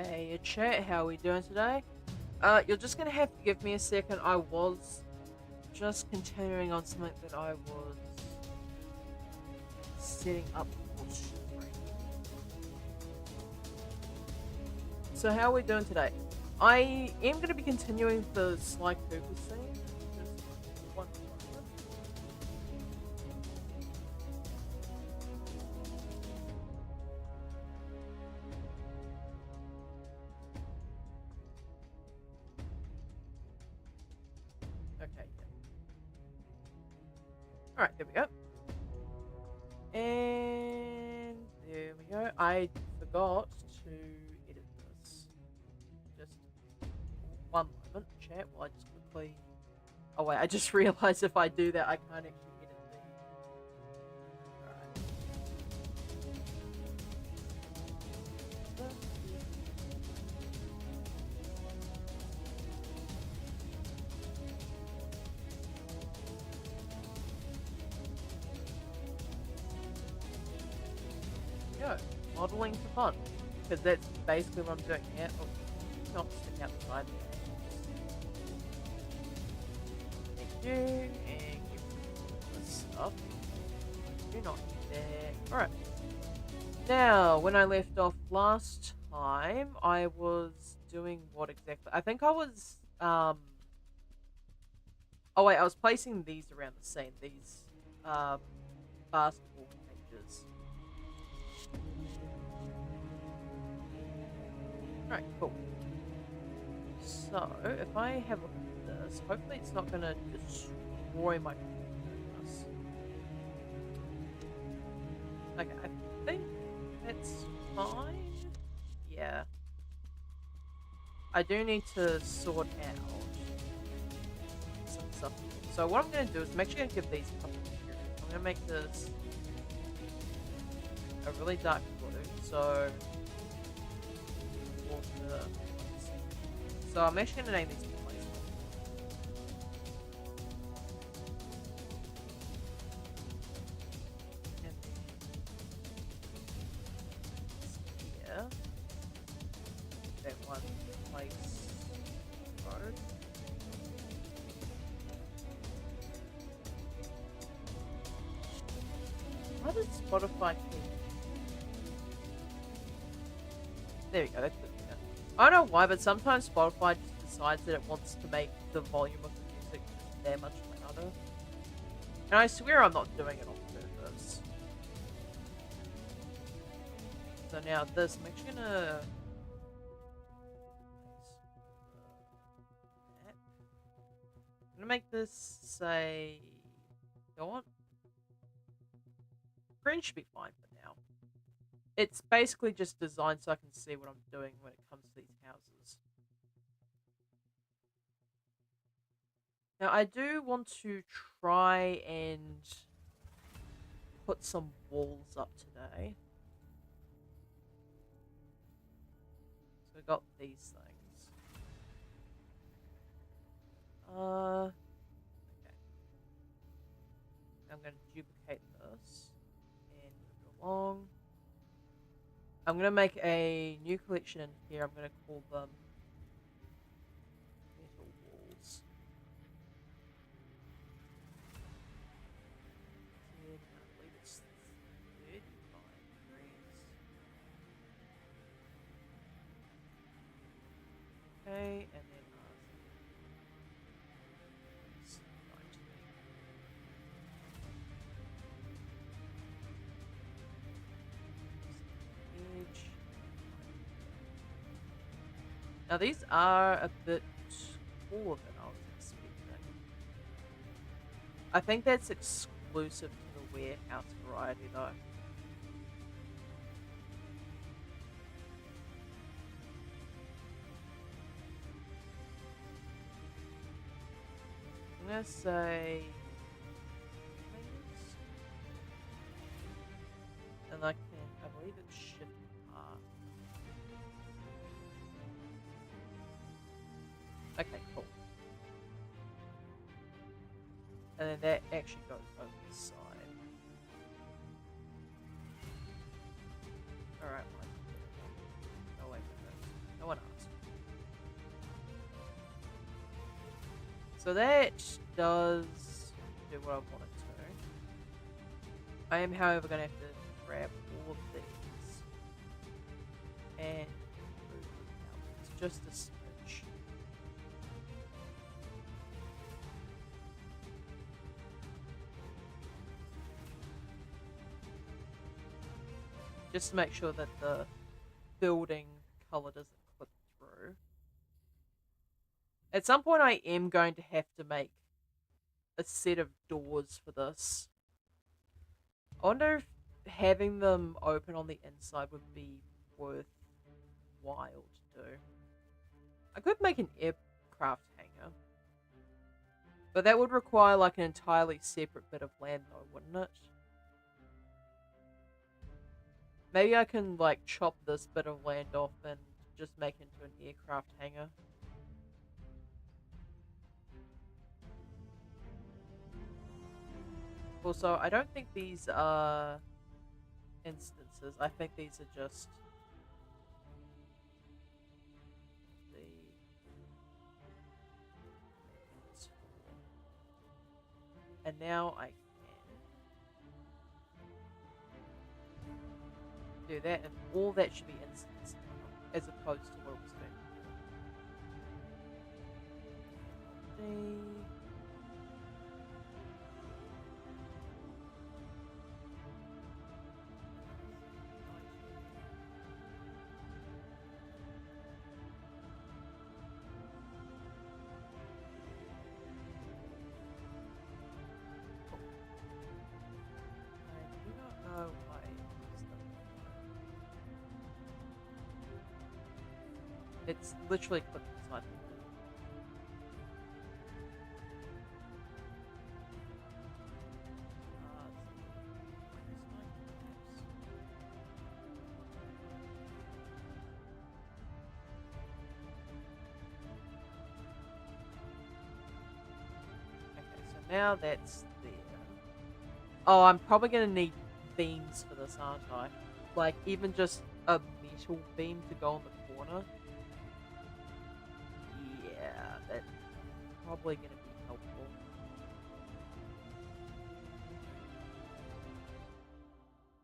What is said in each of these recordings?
Hey, chat, how are we doing today? You're just gonna have to give me a second. I was just continuing on something that I was setting up for stream. So how are we doing today? I am gonna be continuing the Sly Cooper scene. Just one moment. Okay, yeah. Alright, there we go. And there we go. I forgot to edit this. Just one moment, chat, while I just quickly. Oh wait, I just realized if I do that, I can't actually edit the. Alright. Go. Modeling for fun. Because that's basically what I'm doing here. Oh, not stick outside there. Thank you. And give this stuff. Do not need that. Alright. Now, when I left off last time, I was doing what exactly? I think I was, oh wait, I was placing these around the scene. These, basketball cages. Alright, cool. So, if I have a look at this, hopefully it's not going to destroy my computer. Okay, I think that's fine. Yeah. I do need to sort out some stuff. So what I'm going to do is I'm actually going to give these a couple of materials. I'm going to make this a really dark blue. So water. So I'm actually going to name these places. And then here, that one place road. Why does Spotify keep? There we go. That's good. I don't know why, but sometimes Spotify just decides that it wants to make the volume of the music just that much louder. And I swear I'm not doing it on purpose. So now this, I'm actually gonna... I'm gonna make this say... You know what? Green should be fine for now. It's basically just designed so I can see what I'm doing when it comes to these houses. Now, I do want to try and put some walls up today. So we got these things. Okay. I'm going to duplicate this and move it along. I'm going to make a new collection in here. I'm going to call them metal walls. And I believe it's 35 degrees. Okay, and then it's 90. Edge. Now these are a bit taller than I was expecting. I think that's exclusive to the warehouse variety though. I'm gonna say and I believe it's shift R. Okay, cool. And then that actually goes over the side. Alright, oh wait, No one asked. So that does do what I want it to. I am, however, going to have to grab all of these and move them out. It's just a smidge. Just to make sure that the building color doesn't clip through. At some point I am going to have to make a set of doors for this. I wonder if having them open on the inside would be worthwhile to do. I could make an aircraft hangar. But that would require like an entirely separate bit of land though, wouldn't it? Maybe I can like chop this bit of land off and just make it into an aircraft hangar. Also, I don't think these are instances. I think these are just the and now I can do that, and all that should be instances now, as opposed to what it was doing. It's literally clipped inside the wall. Okay, so now that's there. Oh, I'm probably going to need beams for this, aren't I? Like, even just a metal beam to go on the corner. Yeah, that's probably going to be helpful.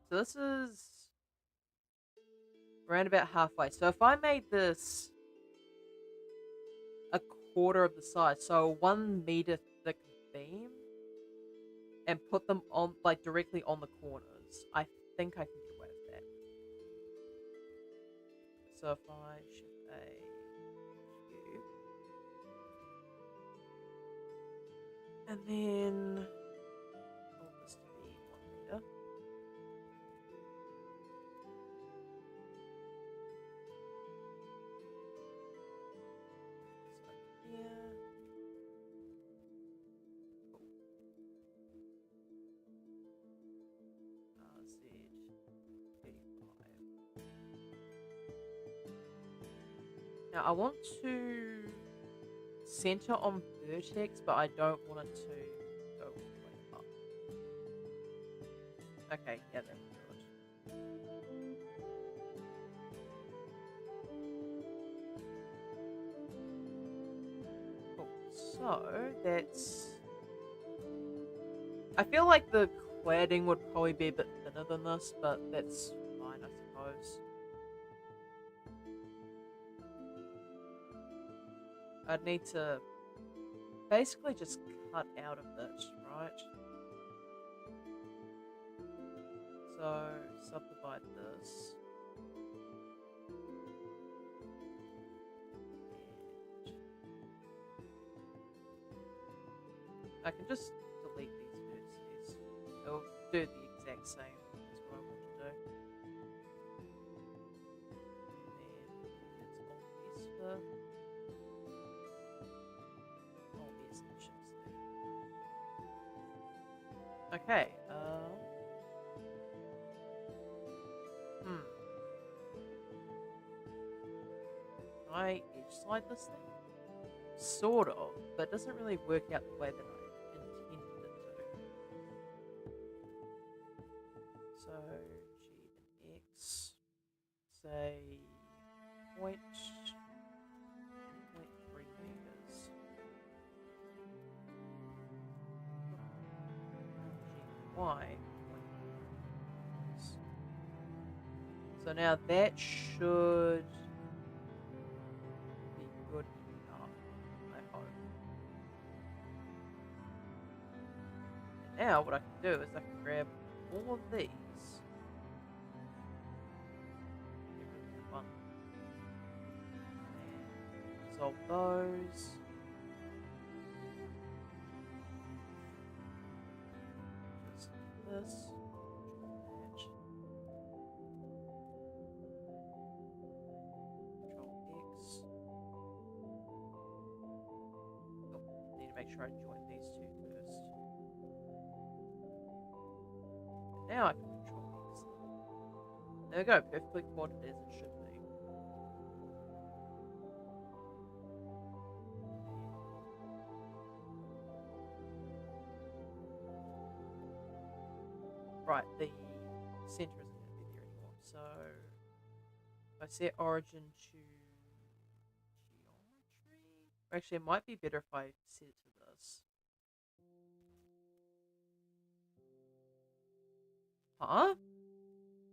So this is around about halfway. So if I made this a quarter of the size, so 1 meter thick beam, and put them on, like, directly on the corners, I think I can get away with that. So if I shift a cube, and then I want this to be 1 meter. This over here. Now I want to center on vertex, but I don't want it to go all the way up. Okay, yeah, that's good. Cool. So that's. I feel like the cladding would probably be a bit thinner than this, but that's fine, I suppose. I'd need to basically just cut out of it, right? So, subdivide this. And I can just delete these vertices. It'll do the exact same as what I want to do. And it's all these Okay, Can I edge slide this thing? Sort of, but it doesn't really work out the way that I intended it to. So, G and X, say, point Y. So now that should be good enough, I hope. And now what I can do is I can grab all of these. Get rid of the one. And resolve those. Just this. That. Control X. Oh, need to make sure I join these two first. And now I can control X. There we go, perfectly quadrant as it should be. Right, the center isn't going to be there anymore. So if I set origin to geometry. Actually, it might be better if I set it to this. Huh?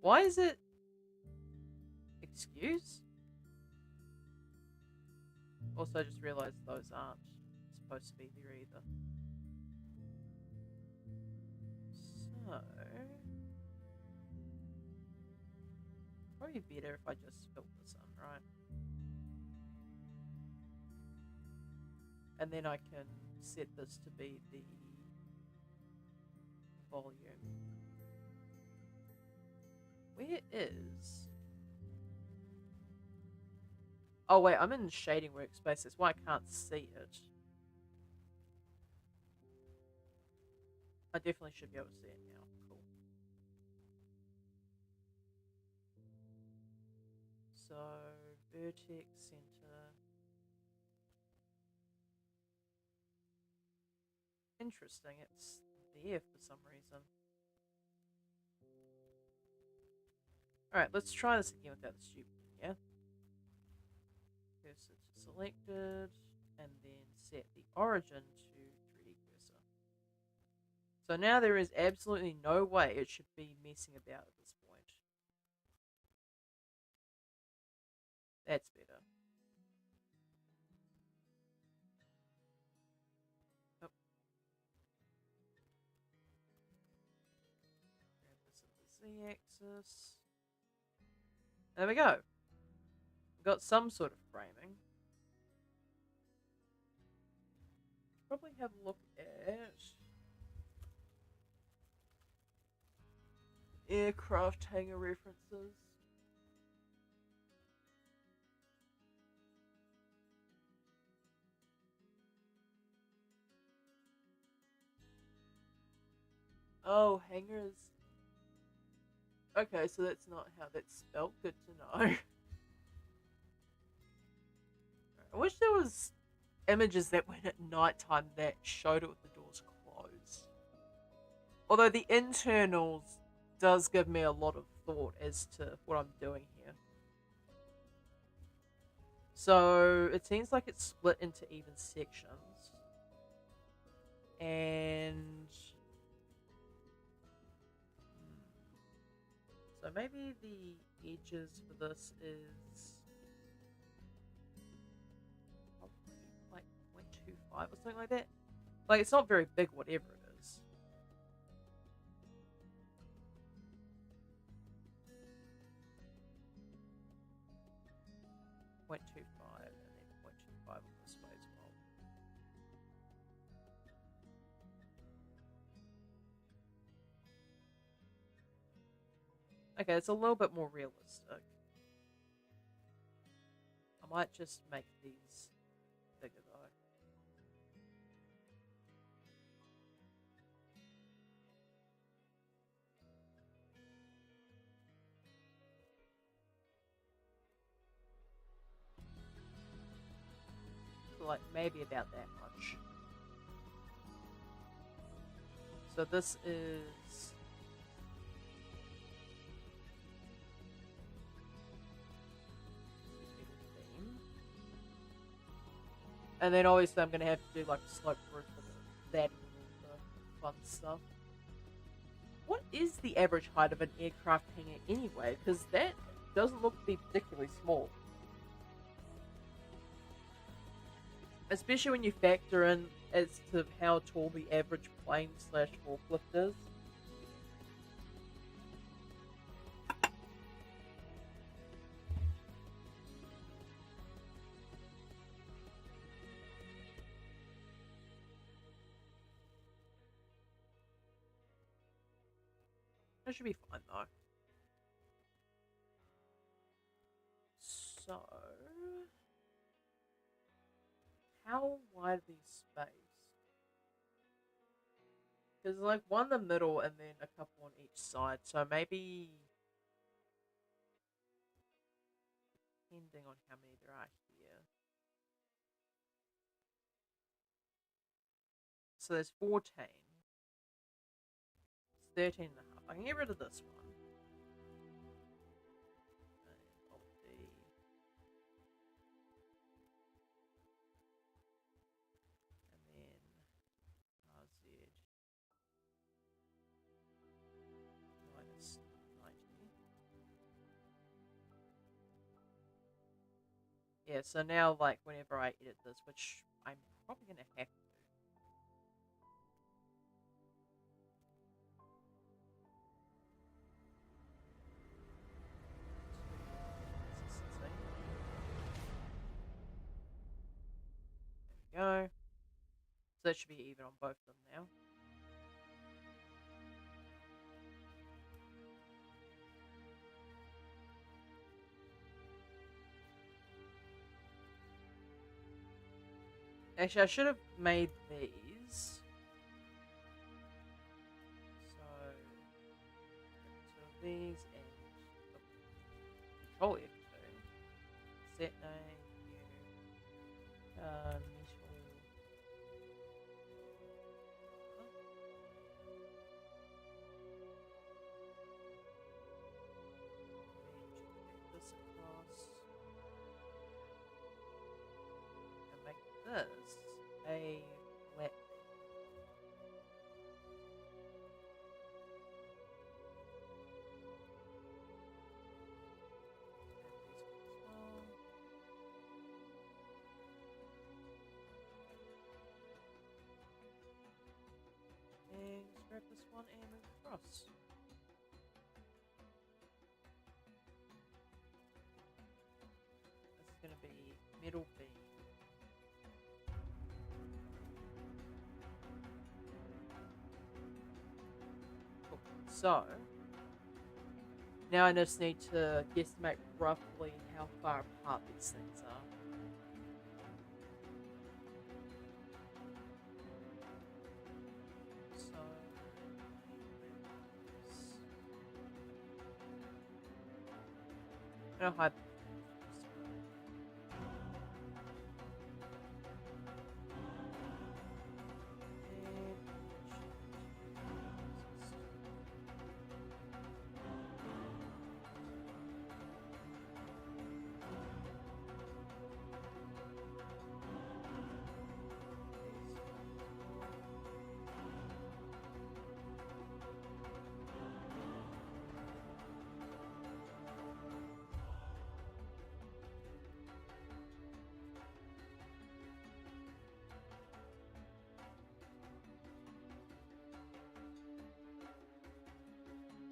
Why is it? Excuse? Also, I just realized those aren't supposed to be there either. So probably better if I just fill this in, right? And then I can set this to be the volume. Where is... Oh wait, I'm in shading workspace, that's why I can't see it. I definitely should be able to see it now. Cool. So, vertex, center. Interesting, it's there for some reason. Alright, let's try this again without the stupid, yeah? Cursor to selected, and then set the origin to 3D cursor. So now there is absolutely no way it should be messing about at this point. That's better. Oh. Grab this at the Z-axis. There we go. We've got some sort of framing. Probably have a look at aircraft hangar references. Oh, hangars. Okay, so that's not how that's spelled. Good to know. I wish there was images that went at nighttime that showed it with the doors closed. Although the internals does give me a lot of thought as to what I'm doing here. So it seems like it's split into even sections. And so maybe the edges for this is probably like 0.25 or something like that. Like, it's not very big, whatever it is. .25 and then 0.25 on this way as well. Okay, it's a little bit more realistic. I might just make these bigger though. So like maybe about that much. So this is and then obviously I'm going to have to do like a slope roof for that and all the fun stuff. is the average height of an aircraft hangar anyway? Because that doesn't look to be particularly small. Especially when you factor in as to how tall the average plane slash forklift is. That should be fine though. So, how wide are these spaced? Because like one in the middle and then a couple on each side. So maybe, depending on how many there are here. So there's 14. It's 13 and a half. I can get rid of this one. And Alt D. And then RZ minus 90. Yeah, so now like whenever I edit this, which I'm probably going to have to. There we go. So that should be even on both of them now. Actually, I should have made these. So, two of these and control F2. Set name, new, metal. This across. And make this a flat. And just grab this one and move across. This is going to be middle B. Cool. So, now I just need to guesstimate roughly how far apart these things are. So, I'm gonna hide.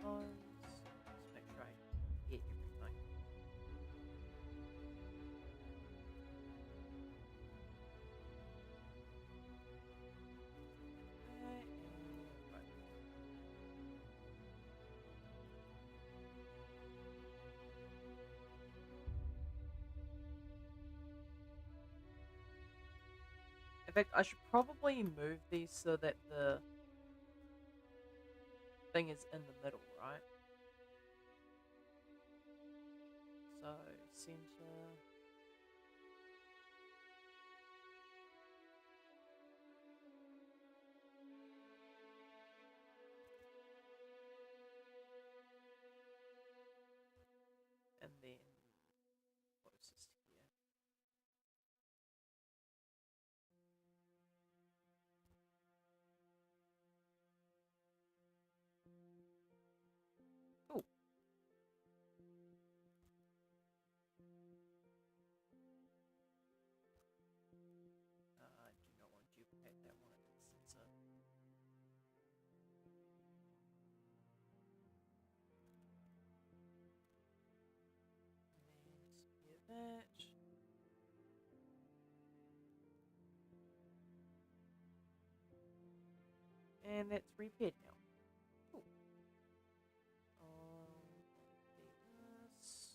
Let's make sure I get everything. Okay, and right. In fact, I should probably move these so that the thing is in the middle, right? So, center. And then closest here. And that's repaired now. Cool. This.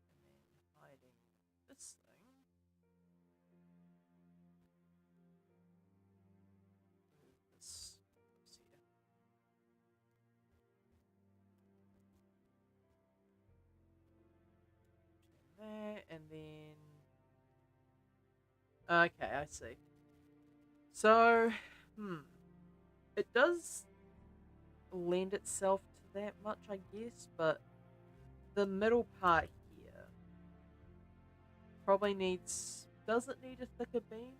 And then hiding this thing. Move this here. There, and then... Okay, I see. So, it does lend itself to that much, I guess, but the middle part here probably needs... Does it need a thicker beam?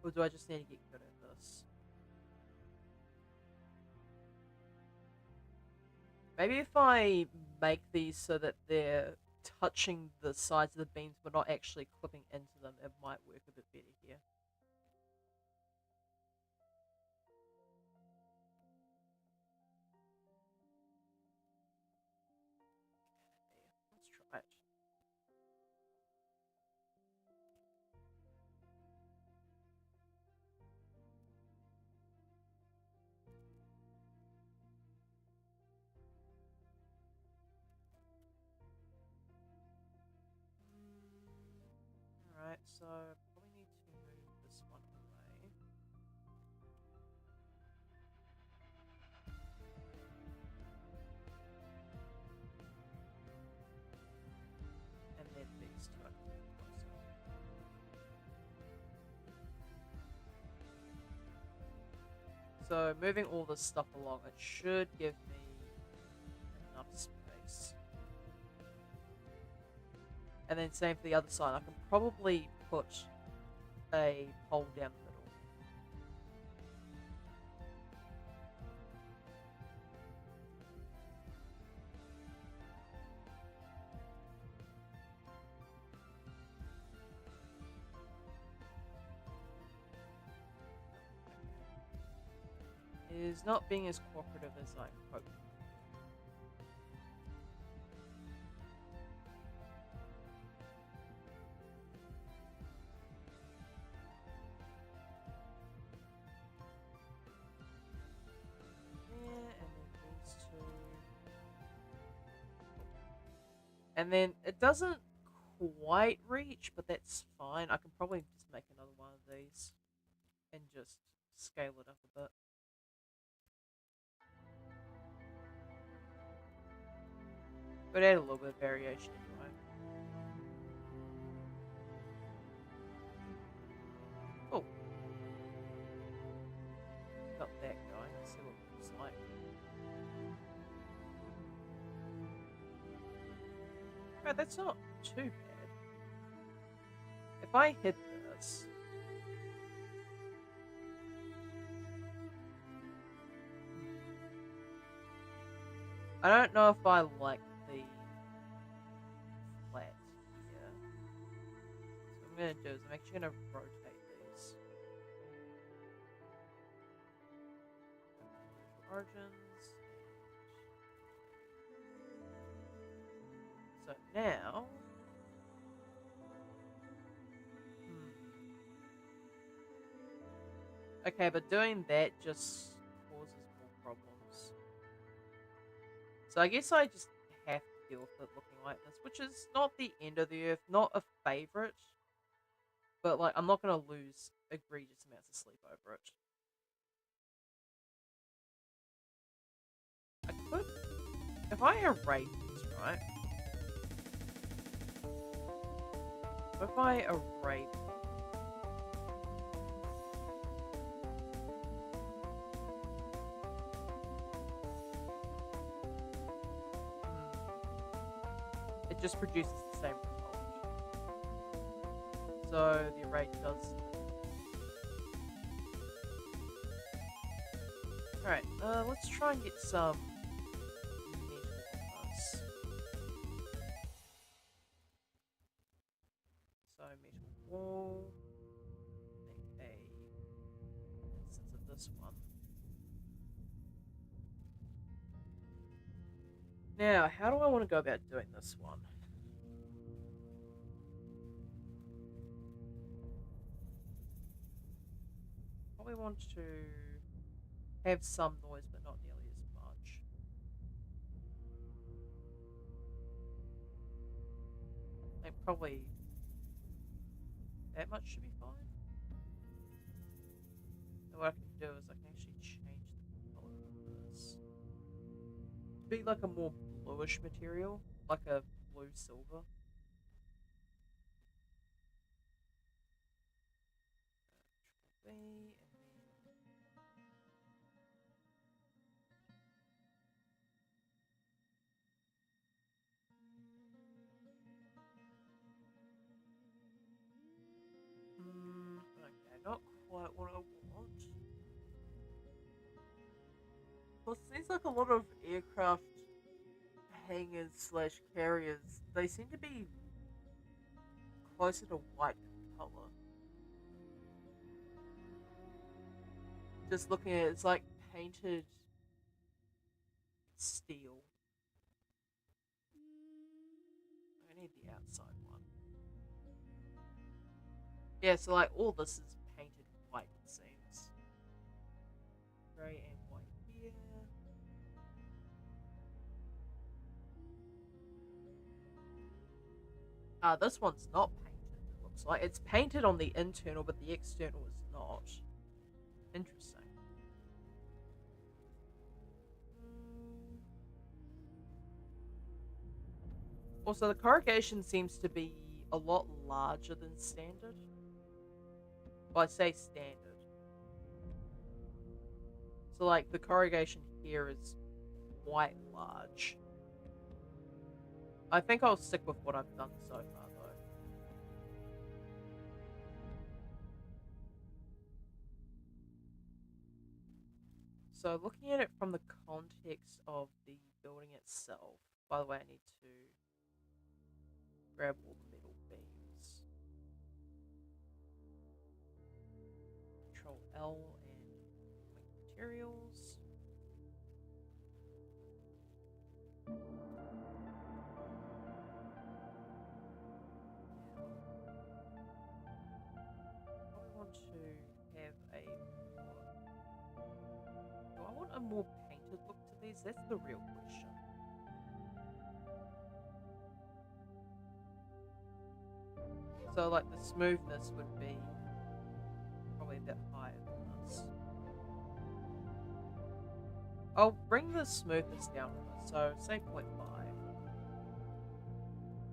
Or do I just need to get good at this? Maybe if I make these so that they're touching the sides of the beams but not actually clipping into them, it might work a bit better here. Okay, let's try it. Alright, so probably need to move this one away. And then these two I can move closer. So moving all this stuff along, it should give me enough space. And then same for the other side. I can probably put a pole down the middle. It is not being as cooperative as I hoped. And then it doesn't quite reach, but that's fine. I can probably just make another one of these and just scale it up a bit. But add a little bit of variation anyway. Cool. Got that going. Let's see what it looks like. Right, that's not too bad. If I hit this... I don't know if I like the flat here. So what I'm going to do is I'm actually going to rotate these. Origins. So now... Okay, but doing that just causes more problems. So I guess I just have to deal with it looking like this, which is not the end of the earth, not a favorite, but like I'm not going to lose egregious amounts of sleep over it. I could, if I array these, right? If I array them, it just produces the same result. So the array does. Alright, let's try and get some metal on us. So metal wall, make a instance of this one. Now, how do I want to go about doing this one? Probably want to have some noise, but not nearly as much. I think probably that much should be fine. And what I can do is I can actually change the color of this to be like a more bluish material, like a blue silver. Control V, okay, not quite what I want. Well, it seems like a lot of aircraft hangars slash carriers, they seem to be closer to white in color. Just looking at it, it's like painted steel. I need the outside one. Yeah, so like all this is painted white, it seems. Grey and white here. This one's not painted, it looks like. It's painted on the internal, but the external is not. Interesting. Also, the corrugation seems to be a lot larger than standard. Well, I say standard. So, like, the corrugation here is quite large. I think I'll stick with what I've done so far, though. So, looking at it from the context of the building itself, by the way, I need to grab all the metal beams. Control L and make materials. I want to have a more... Do I want a more painted look to these? That's the real question. So, like, the smoothness would be probably a bit higher than this. I'll bring the smoothness down on this, so say 0.5.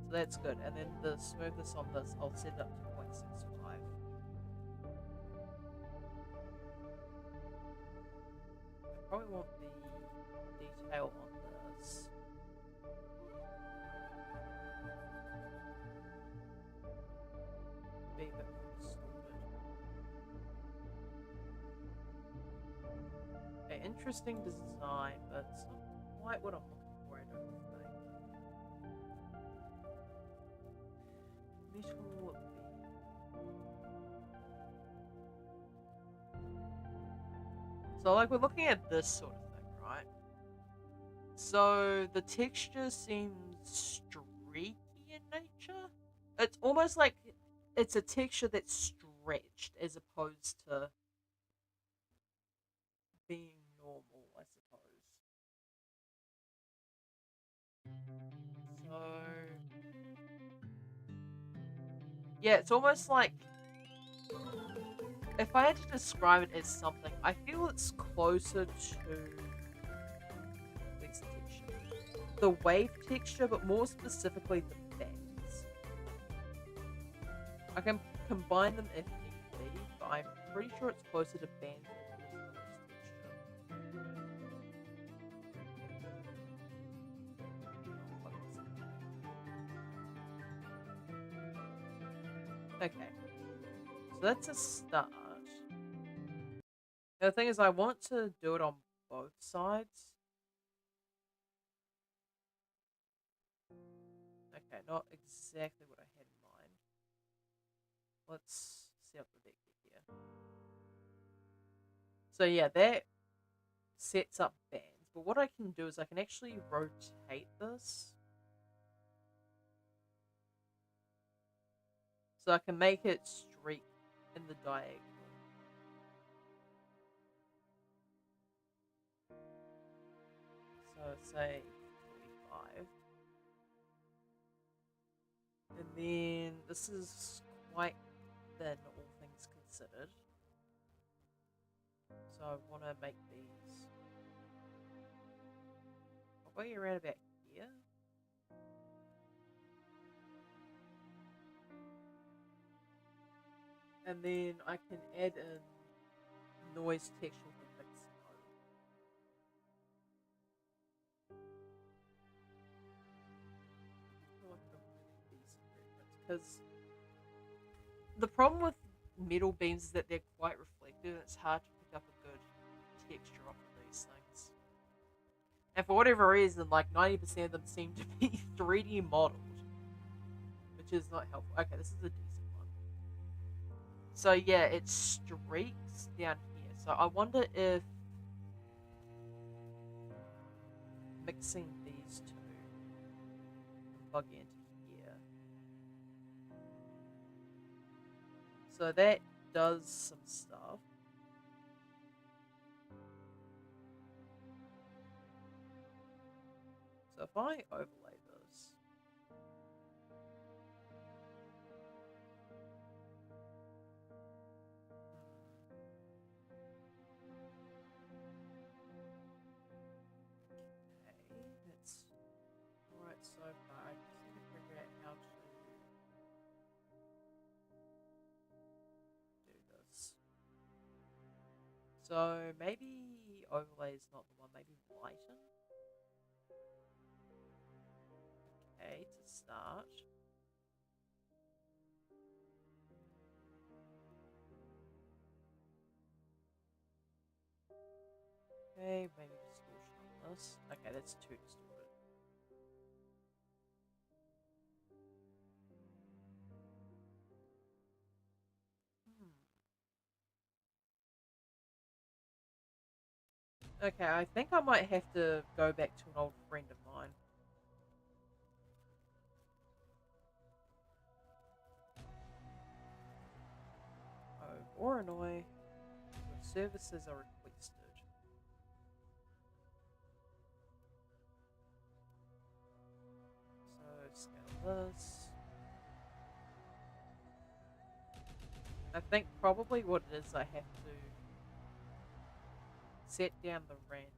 So that's good. And then the smoothness on this, I'll set it up to 0.65. I probably want the detail on this. Be a bit more distorted. Okay, interesting design, but it's not quite what I'm looking for, I don't think. Metal beam. So, like, we're looking at this sort of thing, right? So, the texture seems streaky in nature. It's almost like it's a texture that's stretched as opposed to being normal, I suppose. So, yeah, it's almost like if I had to describe it as something, I feel it's closer to where's the texture? The wave texture, but more specifically the bands. I can combine them if need be, but I'm pretty sure it's closer to bands than it is noise texture. Okay, so that's a start. The thing is, I want to do it on both sides. Okay, not exactly what I had in mind. Let's set up the vector here. So yeah, that sets up bands, But what I can do is I can actually rotate this. So I can make it streak in the diagonal. So say 45. And then this is quite thin, all things considered. So I want to make these probably around about here. And then I can add in noise texture with the mix mode. I feel like a really decent reference because the problem with metal beams is that they're quite reflective and it's hard to pick up a good texture off of these things. And for whatever reason, like 90% of them seem to be 3D modeled, which is not helpful. Okay, this is a decent one. So yeah, it streaks down here. So I wonder if mixing these two and plug into here. So that does some stuff. So if I overlay this, okay, that's alright so far. I just need to figure out how to do this. So maybe overlay is not the one, maybe lighten. Okay, to start. Okay, maybe distortion on this. Okay, that's too distorted. Okay, I think I might have to go back to an old friend of mine. Oh, Voronoi, your services are requested. So, scale this. I think probably what it is, I have to set down the random.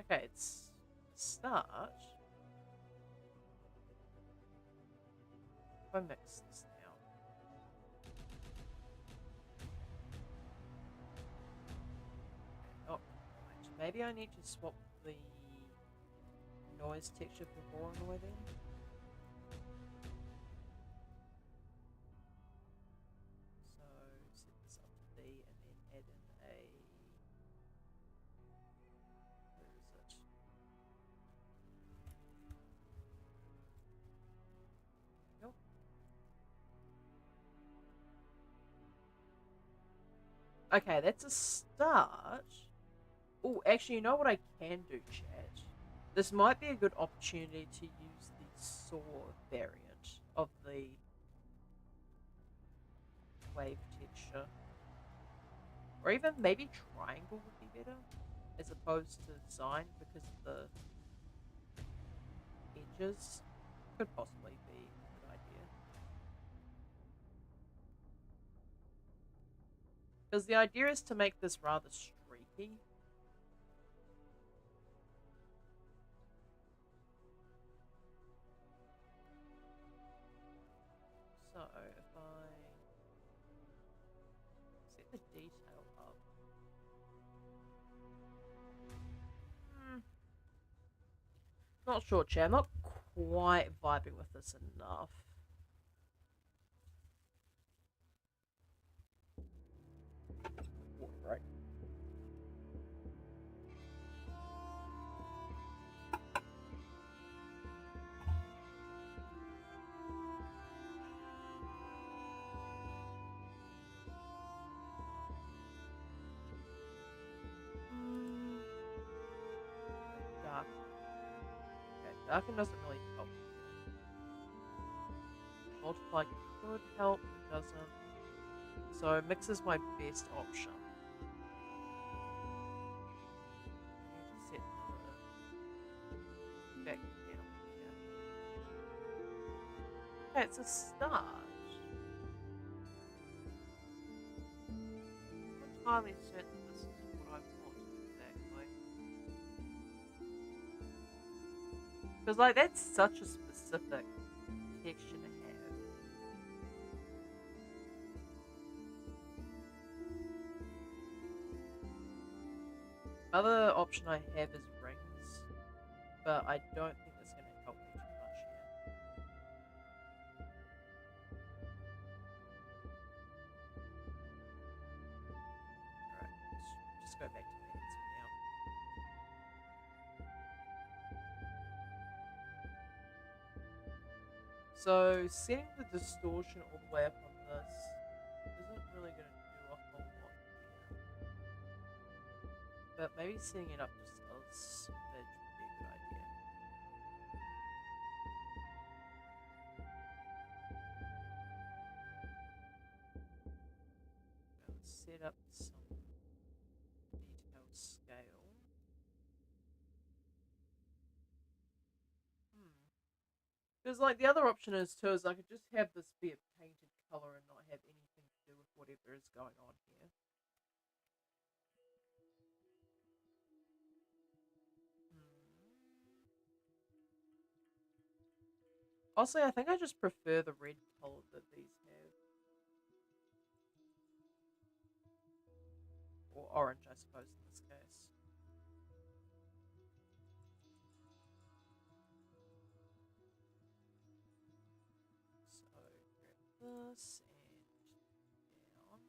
Okay, it's start. If I mix this now. Okay, not quite. Maybe I need to swap the noise texture for Voronoi then. So set this up to B and then add in a, where is it? Nope. Okay, that's a start. Oh, actually, you know what I can do, chat? This might be a good opportunity to use the saw variant of the wave texture. Or even maybe triangle would be better as opposed to sine because of the edges. Could possibly be a good idea. Because the idea is to make this rather streaky. So if I set the detail up. Not sure, chat. I'm not quite vibing with this enough. Right. Darken doesn't really help. Multiply could help, but doesn't. So mix is my best option. I need to set the back down here. Okay, it's a start. I'm not entirely certain this is what I want exactly. Because, like, that's such a specific texture to have. Other option I have is rings, but I don't think that's going to help me too much here. Alright, let's just go back to bands for now. So, setting the distortion all the way up on this isn't really going to do a whole lot here. But maybe setting it up just a smidge would be a good idea. Let's set up some detailed scale. Because, like, the other option is, too, is I could just have this be a painted color and not have anything to do with whatever is going on here. Also, I think I just prefer the red color that these have. Or orange, I suppose, in this case. So, grab this and down.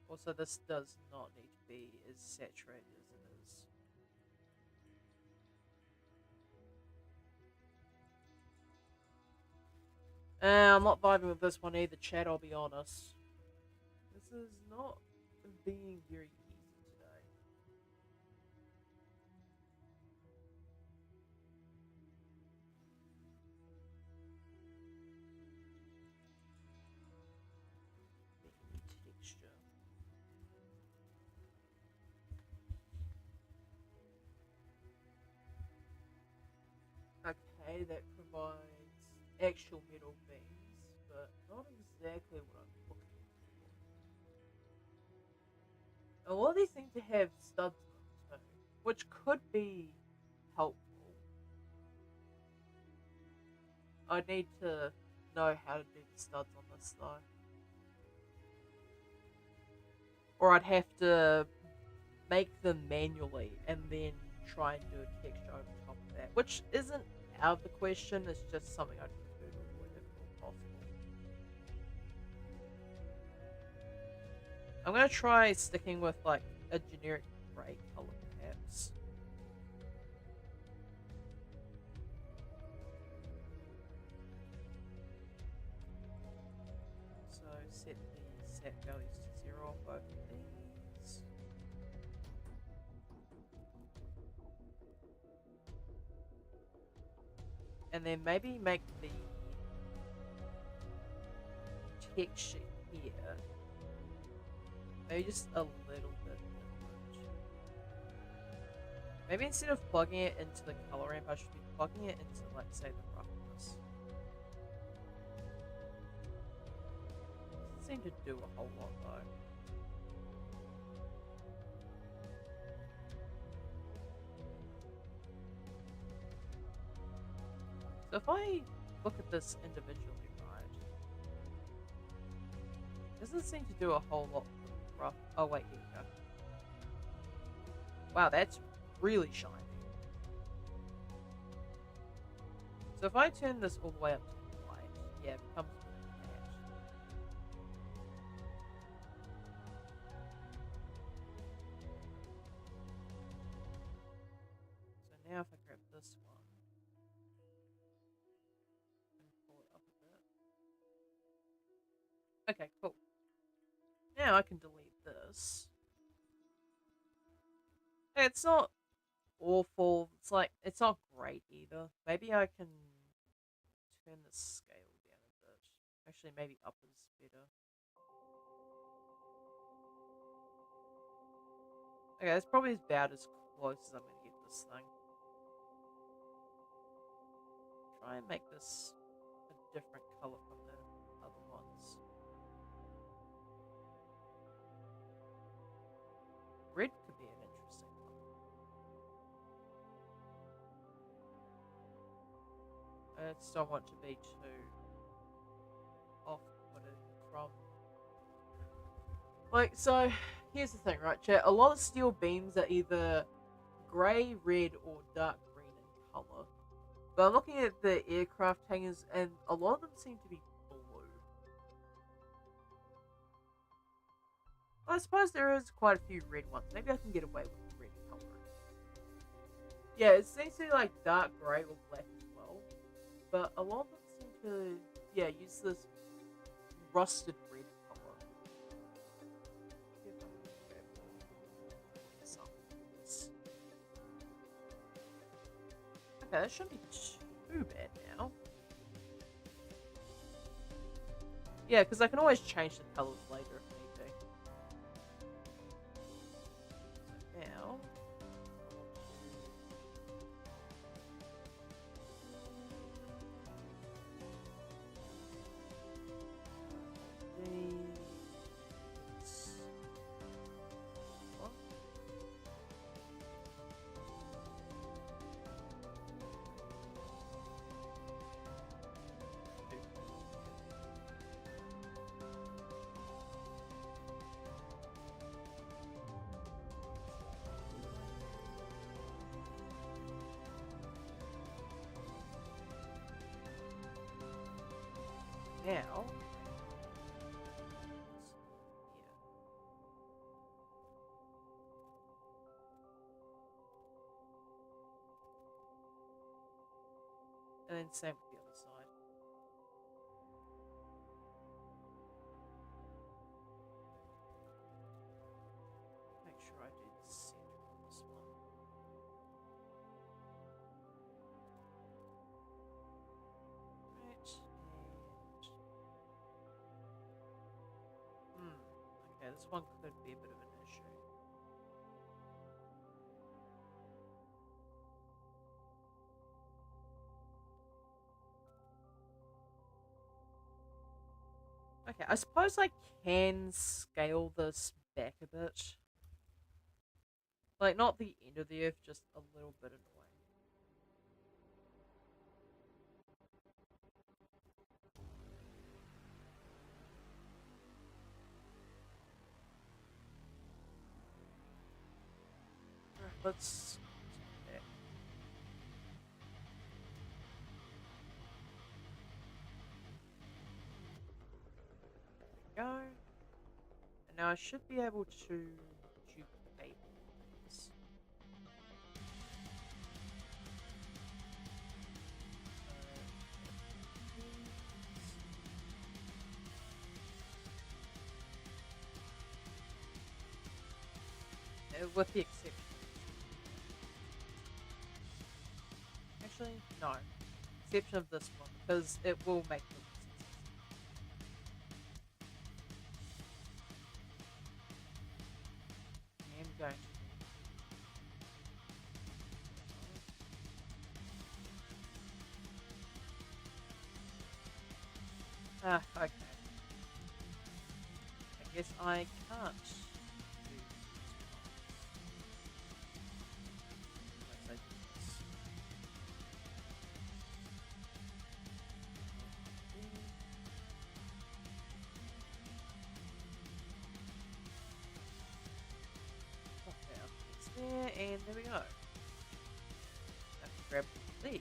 Also, this does not need to be as saturated as it is. I'm not vibing with this one either, chat, I'll be honest. This is not being very easy today. Texture. Okay, that provides actual metal beams, but not exactly what I'm looking for. A lot of these seem to have studs in them too, which could be helpful. I need to know how to do the studs on this though. Or I'd have to make them manually and then try and do a texture over top of that, which isn't out of the question, it's just something I'd prefer to avoid if at all possible. I'm gonna try sticking with like a generic grey colour perhaps. So set the set values to 0 on both of these. And then maybe make the texture here maybe just a little bit different. Maybe instead of plugging it into the color ramp, I should be plugging it into, like, say, the roughness. Doesn't seem to do a whole lot though. So if I look at this individually, right, it doesn't seem to do a whole lot for the rough. Oh wait, here we go. Wow, that's really shiny. So if I turn this all the way up to white, yeah, it becomes more matte. So now if I grab this one and pull it up a bit. Okay, cool. Now I can delete this. It's not awful. It's like it's not great either. Maybe I can turn the scale down a bit. Actually, maybe up is better. Okay, that's probably about as close as I'm gonna get this thing. Try and make this a different color from the other ones. Red could be an interesting one. I just don't want to be too off-putting from... Like, so, here's the thing, right, chat? A lot of steel beams are either grey, red, or dark green in colour. But I'm looking at the aircraft hangers, and a lot of them seem to be blue. I suppose there is quite a few red ones. Maybe I can get away with the red colour. Yeah, it seems to be like dark grey or black as well. But a lot of them seem to, yeah, use this rusted red colour. Okay, that shouldn't be too bad now. Yeah, because I can always change the colours later if need be. So now, now, and then same with the other side. Make sure I do the center of this one. Right, and... okay, this one could be a bit of an issue. Okay, I suppose I can scale this back a bit. Like, not the end of the Earth, just a little bit annoying. Alright, let's... okay. There we go. And now I should be able to duplicate these. With the exception. Actually, no. Exception of this one, because it will make them successful. I'm going to... okay. I guess I can't. There, and there we go. I can grab these.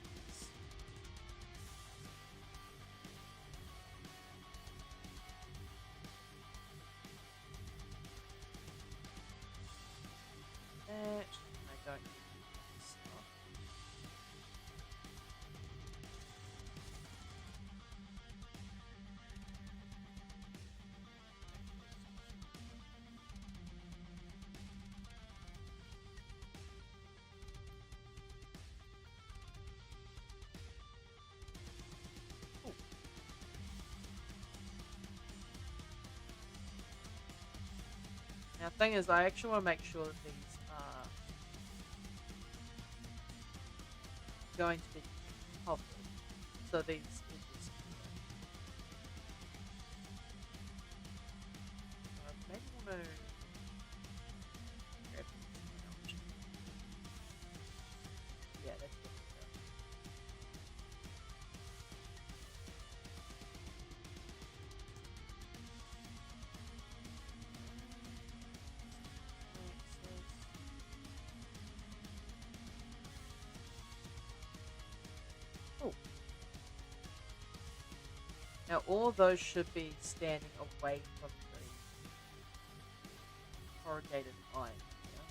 That I don't need stuff. Now, thing is, I actually want to make sure that these are going to be covered. So these edges here. Maybe want to grab these out. Yeah, that's good. Oh. Now all of those should be standing away from the corrugated iron here.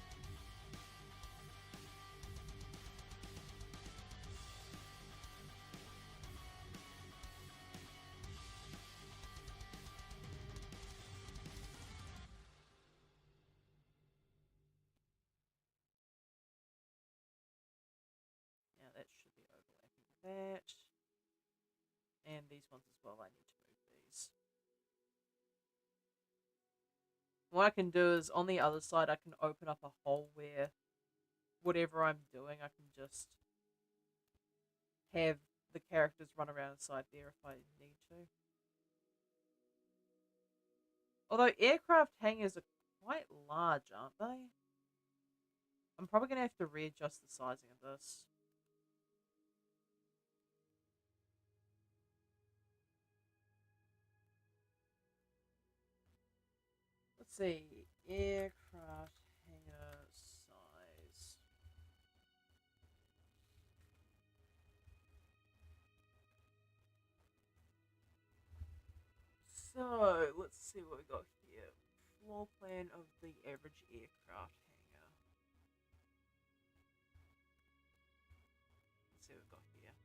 Now that should be overlapping that. And these ones as well, I need to move these. What I can do is, on the other side, I can open up a hole where whatever I'm doing, I can just have the characters run around inside there if I need to. Although aircraft hangars are quite large, aren't they? I'm probably going to have to readjust the sizing of this. Let's see. Aircraft hangar size. So, let's see what we got here. Floor plan of the average aircraft hangar. Let's see what we've got here.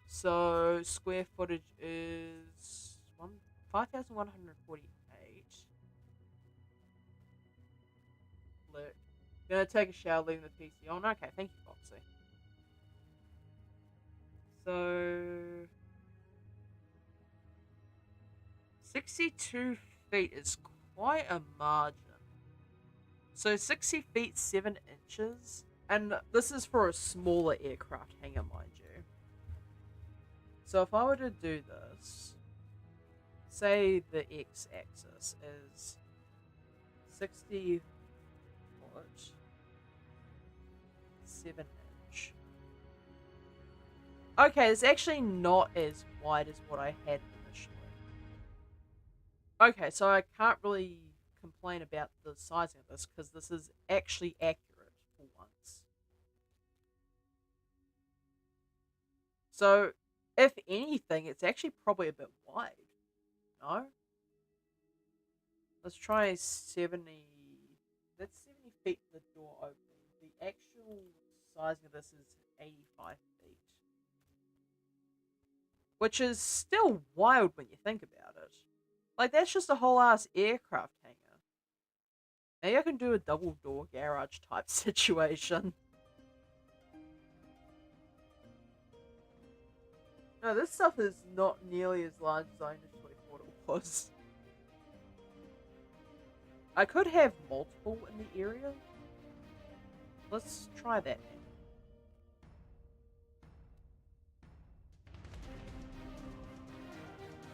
So, square footage is 5,148. Look. Gonna take a shower, leaving the PC on. Okay, thank you, Foxy. So, 62 feet is quite a margin. So 60 feet 7 inches, and this is for a smaller aircraft hangar, mind you. So if I were to do this, say the x-axis is 60 foot 7 inch. Okay, it's actually not as wide as what I had initially. Okay, so I can't really complain about the sizing of this because this is actually accurate for once. So, if anything, it's actually probably a bit wide. No? Let's try 70. That's 70 feet for the door opening. The actual sizing of this is 85 feet. Which is still wild when you think about it. Like, that's just a whole ass aircraft hangar. Maybe I can do a double door garage type situation. No, this stuff is not nearly as large as I initially thought it was. I could have multiple in the area. Let's try that then.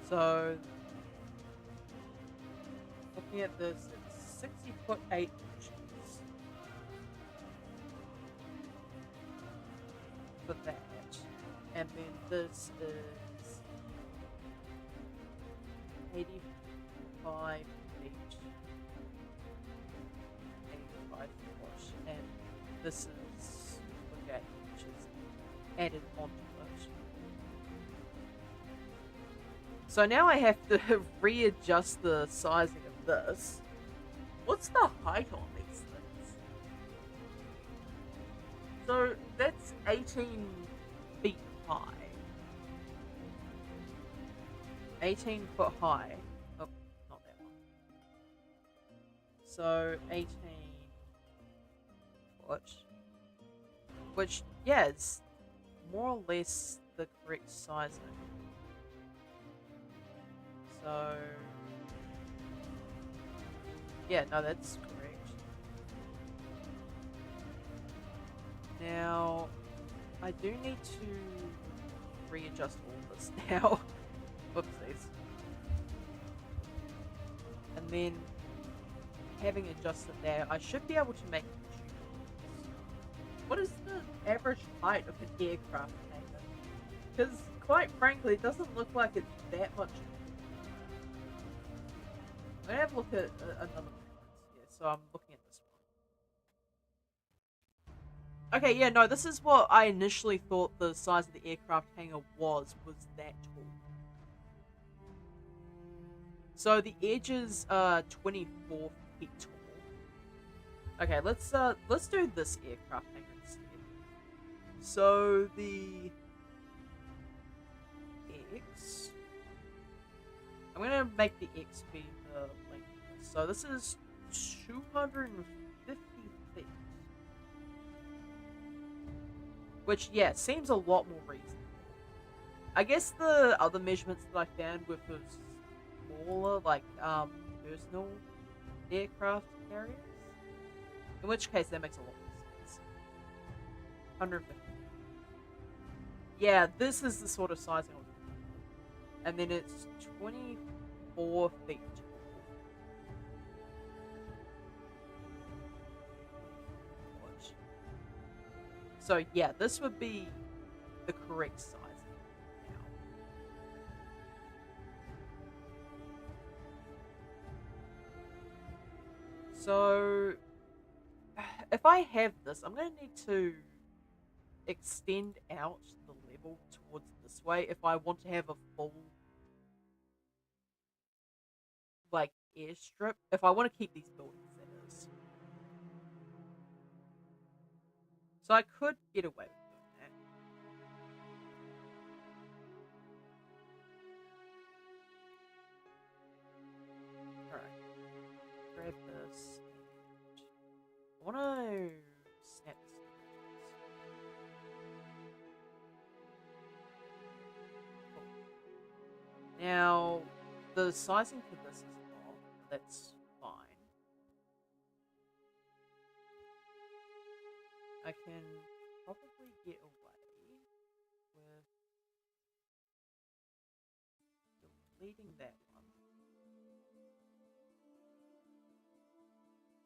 So, looking at this, it's 60 foot 8 inches for that. And then this is 85 feet. 85 foot. And this is 48 inches added onto it. So now I have to readjust the sizing of this. What's the height on these things? So that's 18 feet high. 18 foot high. Oh, not that one. So 18 foot. Which, yeah, is more or less the correct sizing. So Yeah, no, that's correct. Now, I do need to readjust all this now. Whoopsies. And then, having adjusted that, I should be able to make it. What is the average height of an aircraft hangar? Because, quite frankly, it doesn't look like it's that much. I'm gonna have a look at another reference here. So I'm looking at this one. Okay, yeah, no, this is what I initially thought the size of the aircraft hangar was that tall. So the edges are 24 feet tall. Okay, let's do this aircraft hangar instead. So the X, I'm gonna make the X be the length. So this is 250 feet, which yeah seems a lot more reasonable. I guess the other measurements that I found were for smaller, like personal aircraft carriers. In which case, that makes a lot more sense. 150. Yeah, this is the sort of sizing I was looking for. And then it's 24 feet tall. So yeah, this would be the correct sizing now. So if I have this, I'm going to need to extend out the level towards this way if I want to have a full like airstrip. If I want to keep these buildings, that is. So I could get away with doing that. Alright. Grab this. I want to snap this. Cool. Now, the sizing for this is off. That's fine. I can probably get away with deleting that one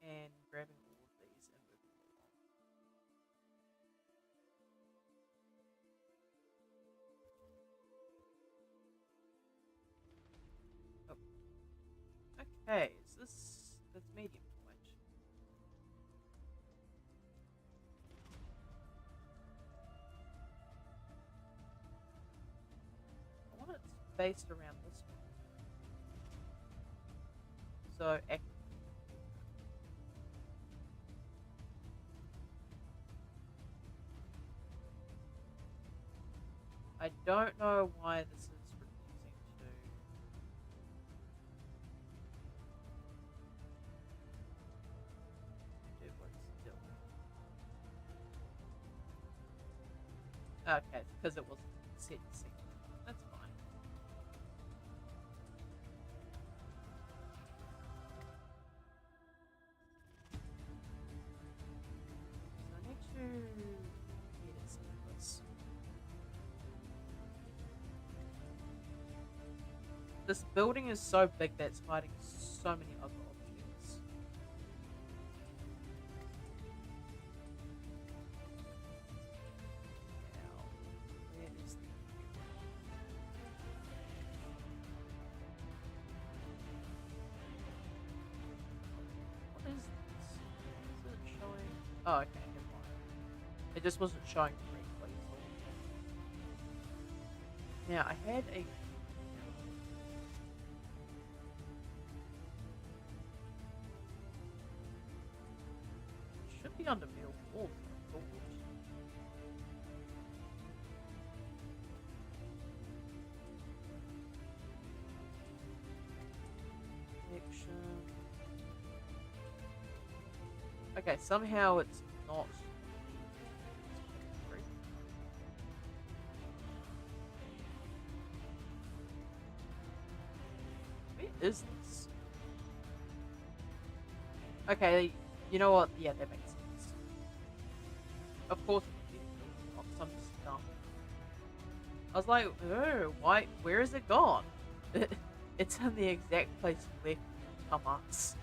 and grabbing all of these and moving them along. Oh. Okay, so that's medium height. I want it spaced around this one. So I don't know why this is refusing to do what it's doing. Okay, it's because it wasn't set to sync. That's fine. So I need to edit some of this. This building is so big that it's hiding so many other objects. Now, where is the... What is this? Is it showing? Oh, okay, never mind. It just wasn't showing correctly. Now, I had a... should be under middle wall. Okay, somehow it's not. Where is this? Okay, you know what? Yeah, that makes sense. Of course, I'm just dumb. I was like, oh, why? Where is it gone? It's in the exact place you left it, dumbass.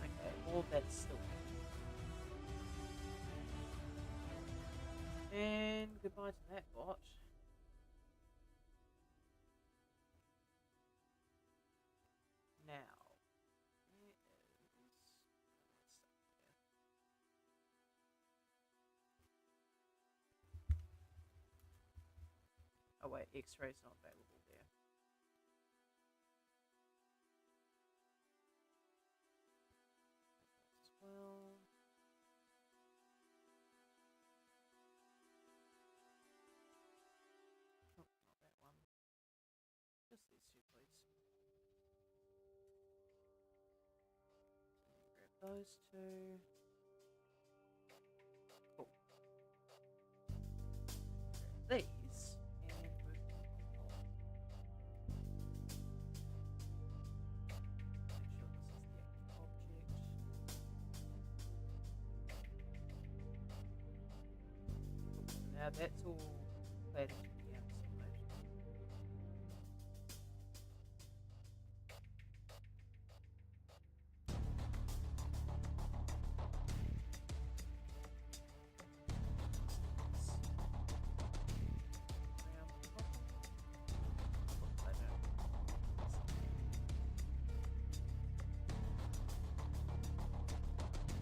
Okay, all that's still. And goodbye to that bot. Now, where is... Oh wait, X-ray's not available there. As well. Oh, not that one. Just these two, please. Grab those two. Cool. Grab these and move them along. Make sure this is the active object. Now that's all played into the outside.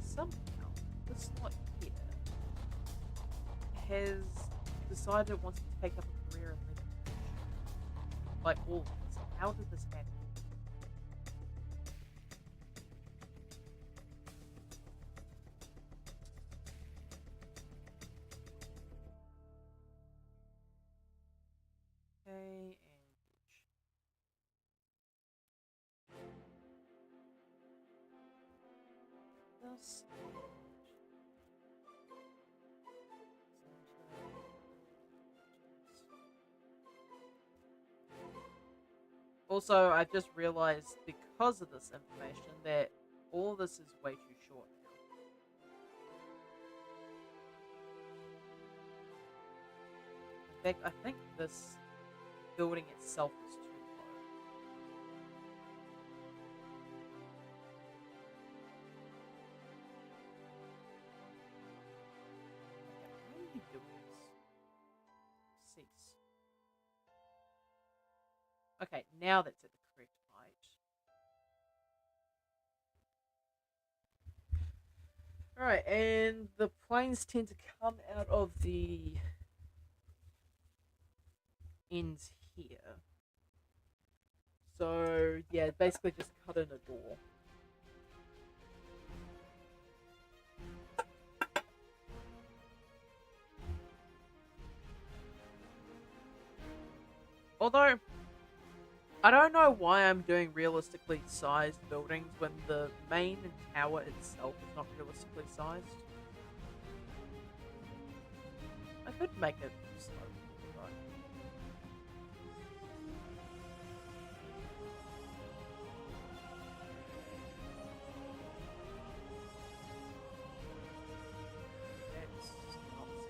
Somehow, this slot here has decided it wants to take up a career in legislation. Like all of this. How did this happen? Okay, and this. Also, I just realized because of this information that all this is way too short now. In fact, I think this building itself is too low. Okay, how do you do this? Cease. Okay, now that's at the correct height. Alright, and the planes tend to come out of the ends here. So, yeah, basically just cut in a door. Although, I don't know why I'm doing realistically sized buildings when the main tower itself is not realistically sized. I could make it slow, right? That's not significant.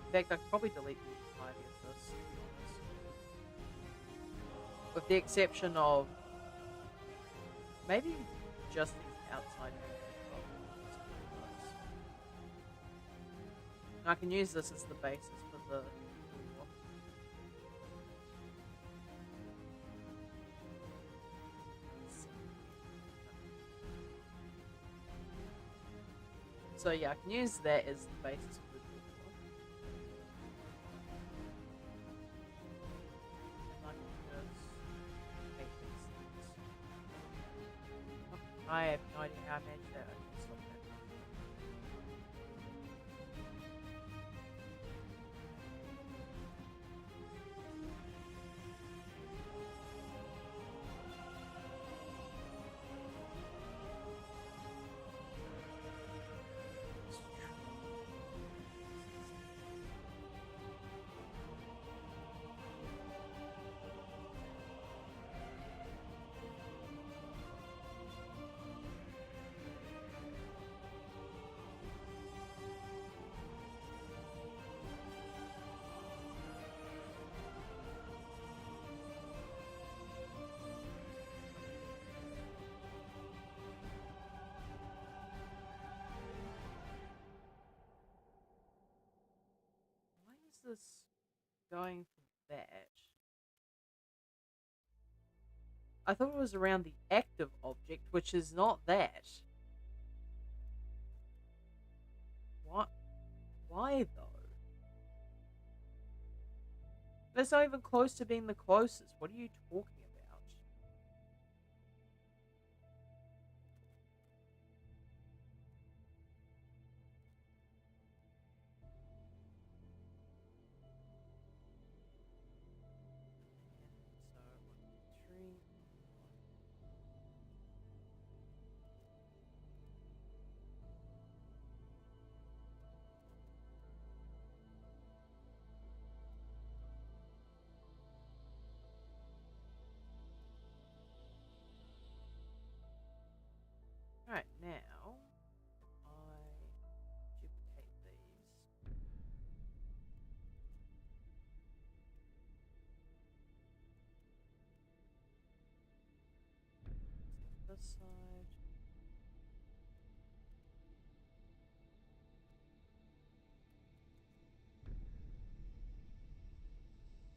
In fact, I could probably delete the entirety of this, to be honest. With the exception of maybe just these outside buildings. And I can use this as the basis for the door. So yeah, I can use that as the basis for the door. And I can just make these things. Oh, I have no idea how I managed that. I can stop that. this going from that? I thought it was around the active object, which is not that. What? Why though? That's not even close to being the closest. What are you talking about? So, 1, 3. Alright, now I duplicate these. This side.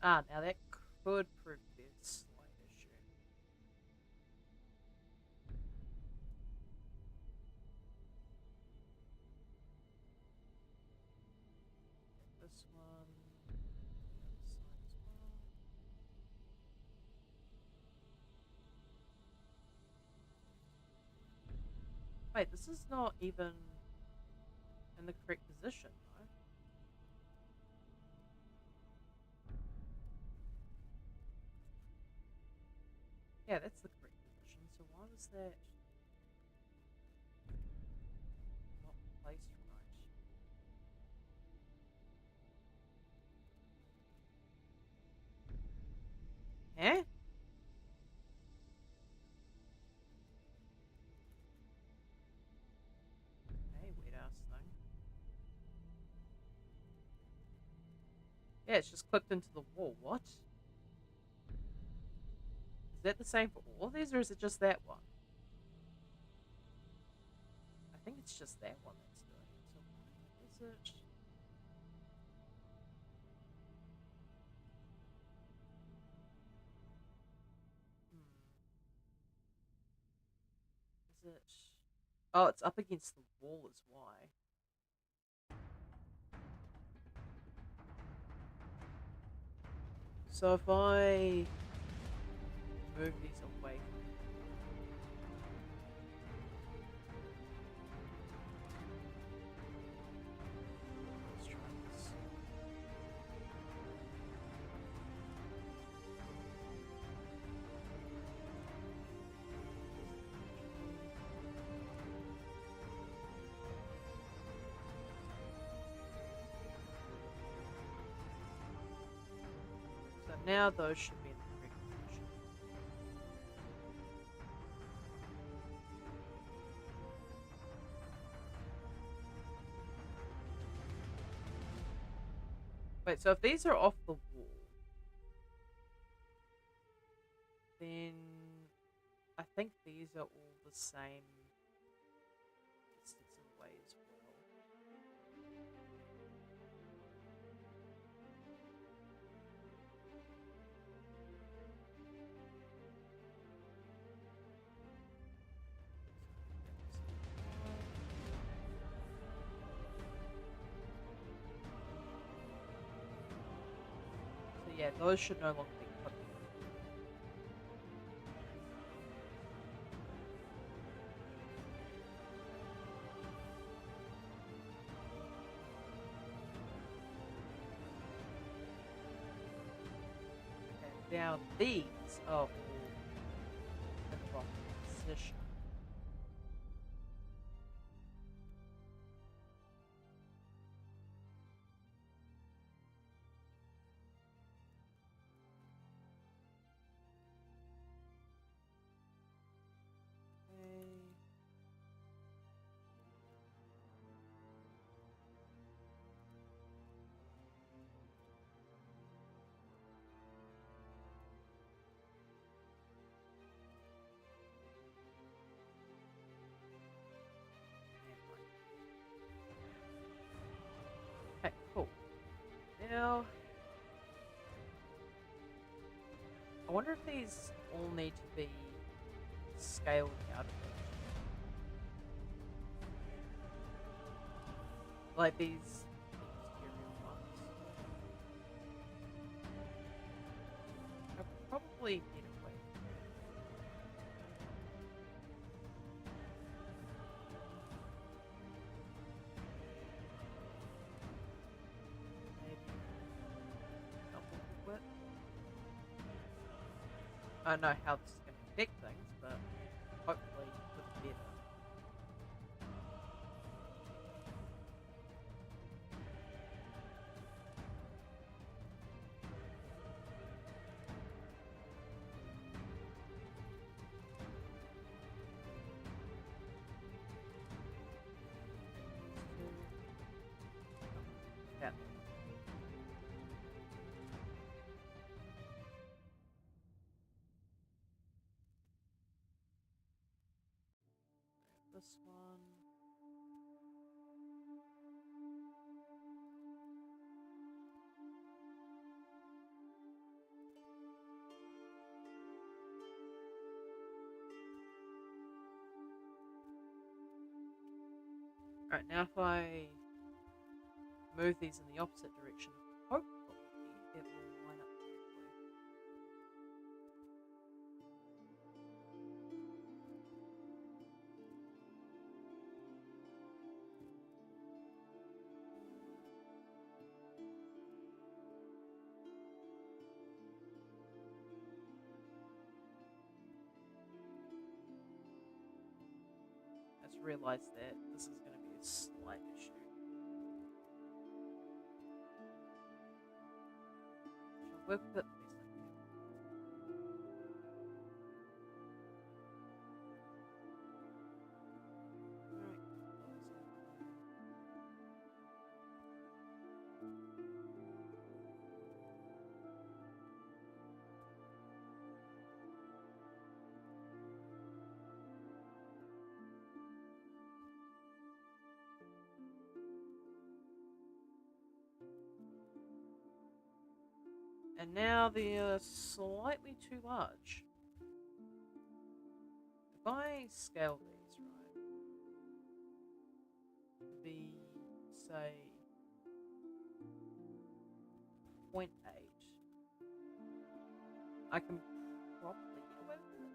Ah, now that could prove to be a slight issue. This one, the other side as well. Wait, this is not even in the correct position, though. Yeah, that's the correct position. So why was that not placed right? Eh? Hey, weird ass thing. Yeah, it's just clipped into the wall. What? Is that the same for all of these, or is it just that one? I think it's just that one that's doing it. So why is it? Is it? Oh, it's up against the wall is why. So if I move these away from let's try this. So now those should be in the correct position. Wait, so if these are off the wall, then I think these are all the same distance away as well. So yeah, those should no longer be clipped. And now these are all in the wrong position. Okay. Now, I wonder if these all need to be scaled out of it. Like these exterior ones. I probably need a way. Maybe double the width. I don't know how this is going to affect things, but hopefully for the better. Yeah. This one. Alright, now if I move these in the opposite direction, hopefully it will line up correctly. I just realised that this is going to be a slight issue. Shall work with it the best I can. Alright, and now they're slightly too large. If I scale these, right, to be, say, 0.8, I can probably get away with it.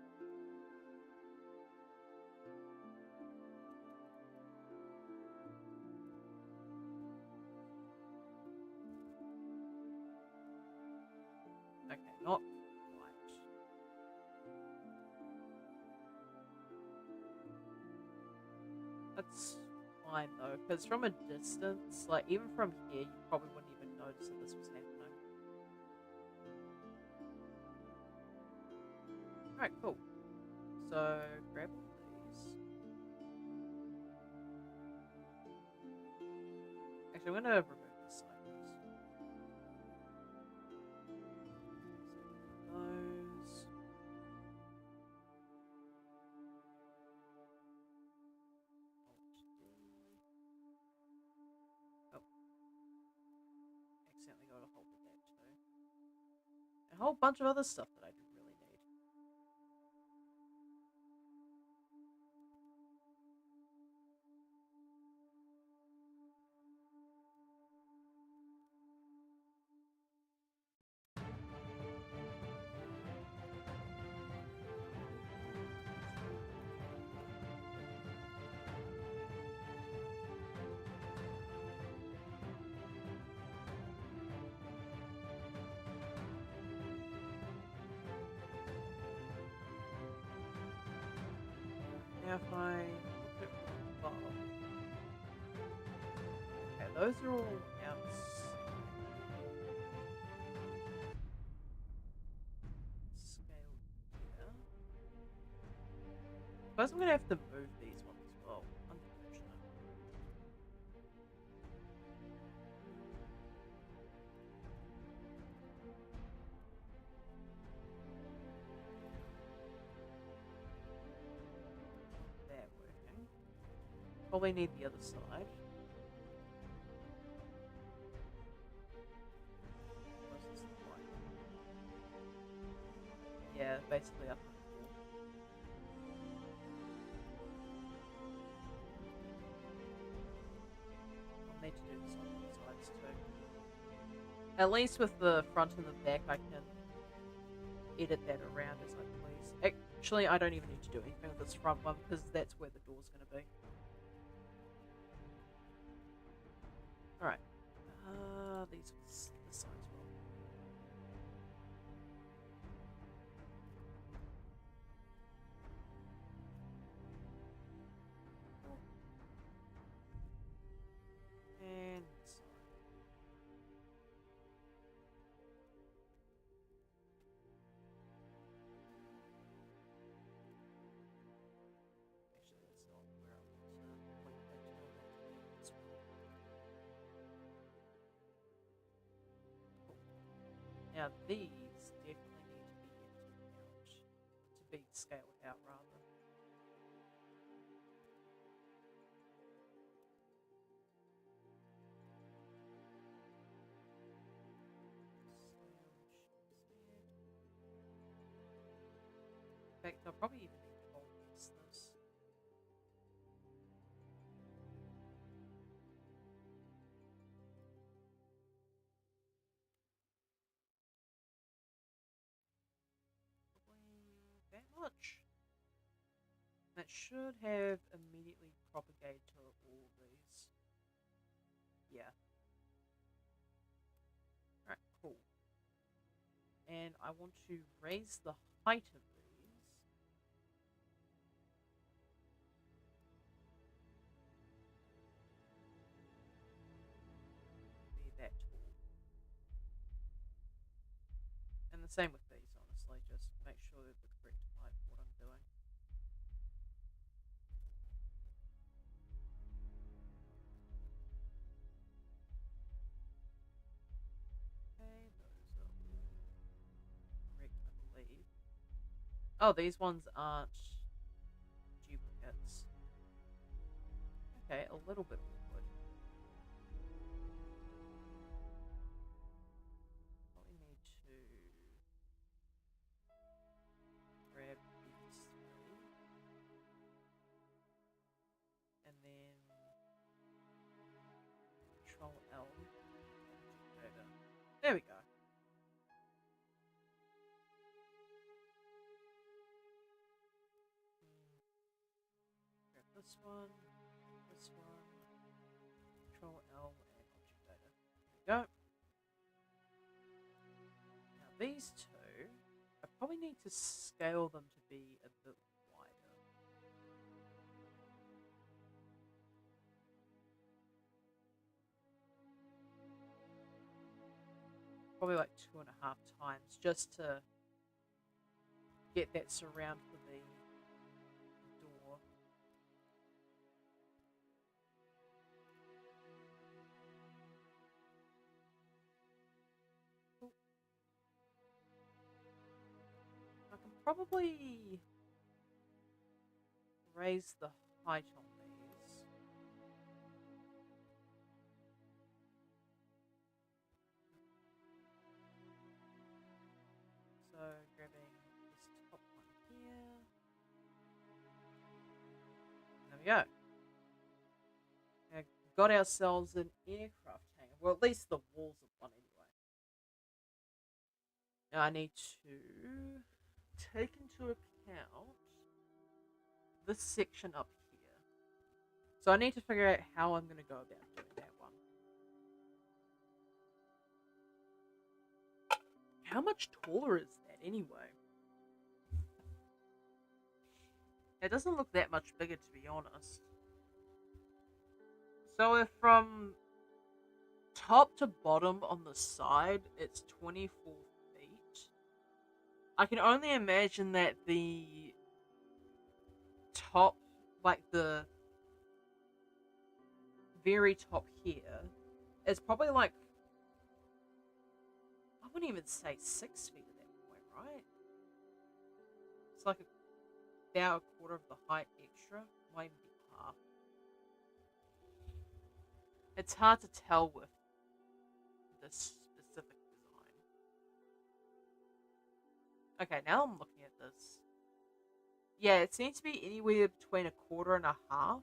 Okay, not quite. That's fine though, because from a distance, like even from here, you probably wouldn't even notice that this was happening. Alright, cool. So, grab all these. Actually, I'm gonna remove this side first. So, those. Oh. Accidentally got a hold of that too. And a whole bunch of other stuff that I didn't really need. Now if I look at above. Okay, those are all outside. Scale here. Suppose I'm gonna have to move these ones as well, unfortunately. They're working. Probably need the other side. Yeah, basically up to the floor. I'll need to do this on both sides too. At least with the front and the back, I can edit that around as I please. Actually, I don't even need to do anything with this front one because that's where the door's going to be. Alright. These the sides will. And this side. Actually, that's not where I want to point that to. I want to be this one. Cool. Now these definitely need to be emptied out. To be scaled out rather. In fact, I'll probably even need to hold this. Probably that much. That should have immediately propagated to all of these. Yeah. Alright, cool. And I want to raise the height of these. Be that tall. And the same with these, honestly. Just make sure they're the correct height for what I'm doing. Okay, those are all correct, I believe. Oh, these ones aren't duplicates. Okay, a little bit awkward. Probably need to grab these three. And then Control L. There we go. Grab this one, Control L, and Object Data. There we go. Now these two, I probably need to scale them to be a bit wider. Probably like 2.5 times just to get that surround for the door. Cool. I can probably raise the height on these. So grabbing this top one here. There we go. Now, got ourselves an aircraft hangar. Well, at least the walls of one anyway. Now I need to take into account this section up here. So I need to figure out how I'm going to go about doing that one. How much taller is that anyway? It doesn't look that much bigger, to be honest. So if from top to bottom on the side, it's 24 feet. I can only imagine that the top, like the very top here, is probably like, I wouldn't even say 6 feet at that point, right? It's like about a quarter of the height extra, might even be half. It's hard to tell with this specific design. Okay, now I'm looking at this. Yeah, it seems to be anywhere between a quarter and a half.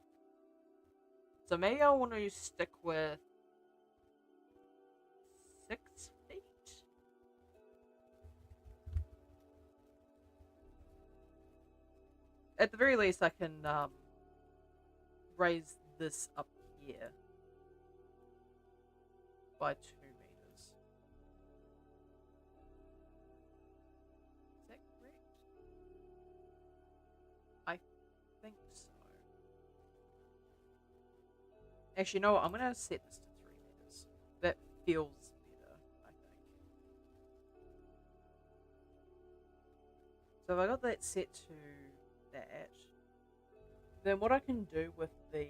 So maybe I want to stick with 6 feet. At the very least, I can raise this up here by 2 meters. Is that correct? I think so. Actually, you know what? I'm going to set this to 3 meters. That feels better, I think. So if I got that set to that, then what I can do with the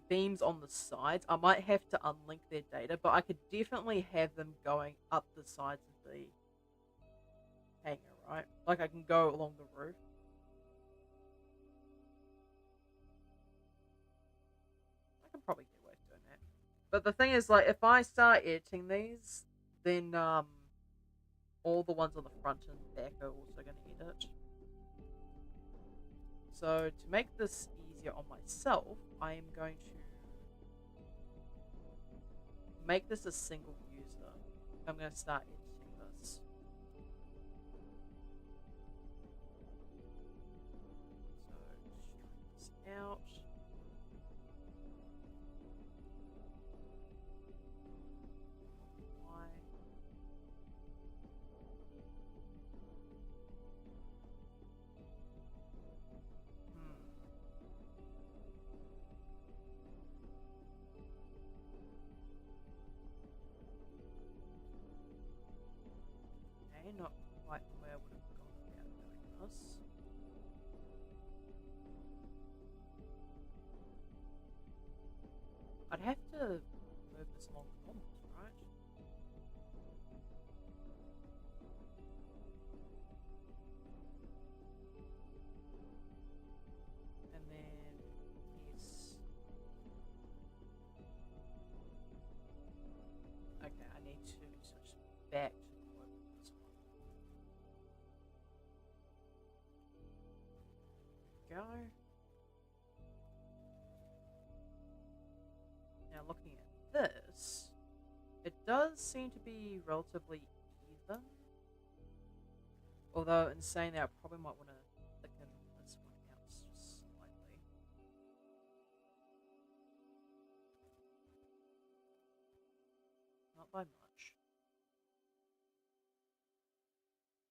beams on the sides, I might have to unlink their data, but I could definitely have them going up the sides of the hangar, right? Like I can go along the roof. I can probably get away with doing that. But the thing is, like, if I start editing these, then all the ones on the front and back are also going to edit. So to make this easier on myself, I am going to make this a single user. I'm going to start editing this. So shrink this out. Multiply. Okay, not quite the way I would have gone about doing this. I'd have to move this along the corners, right? And then yes. Okay, I need to switch back to the work with this one. Go. Now looking at this, it does seem to be relatively even. Although in saying that, I probably might want to thicken this one out just slightly. Not by much.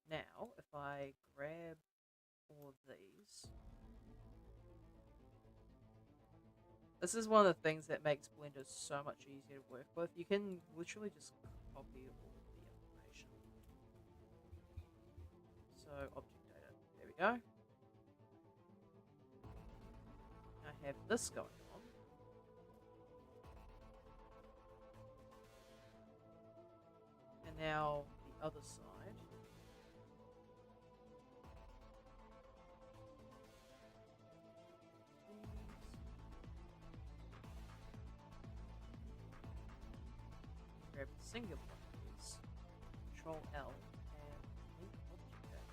Now, if I grab all of these, this is one of the things that makes Blender so much easier to work with. You can literally just copy all of the information. So, object data. There we go. I have this going on. And now the other side. Grab the singular one of these. Control L and link object data.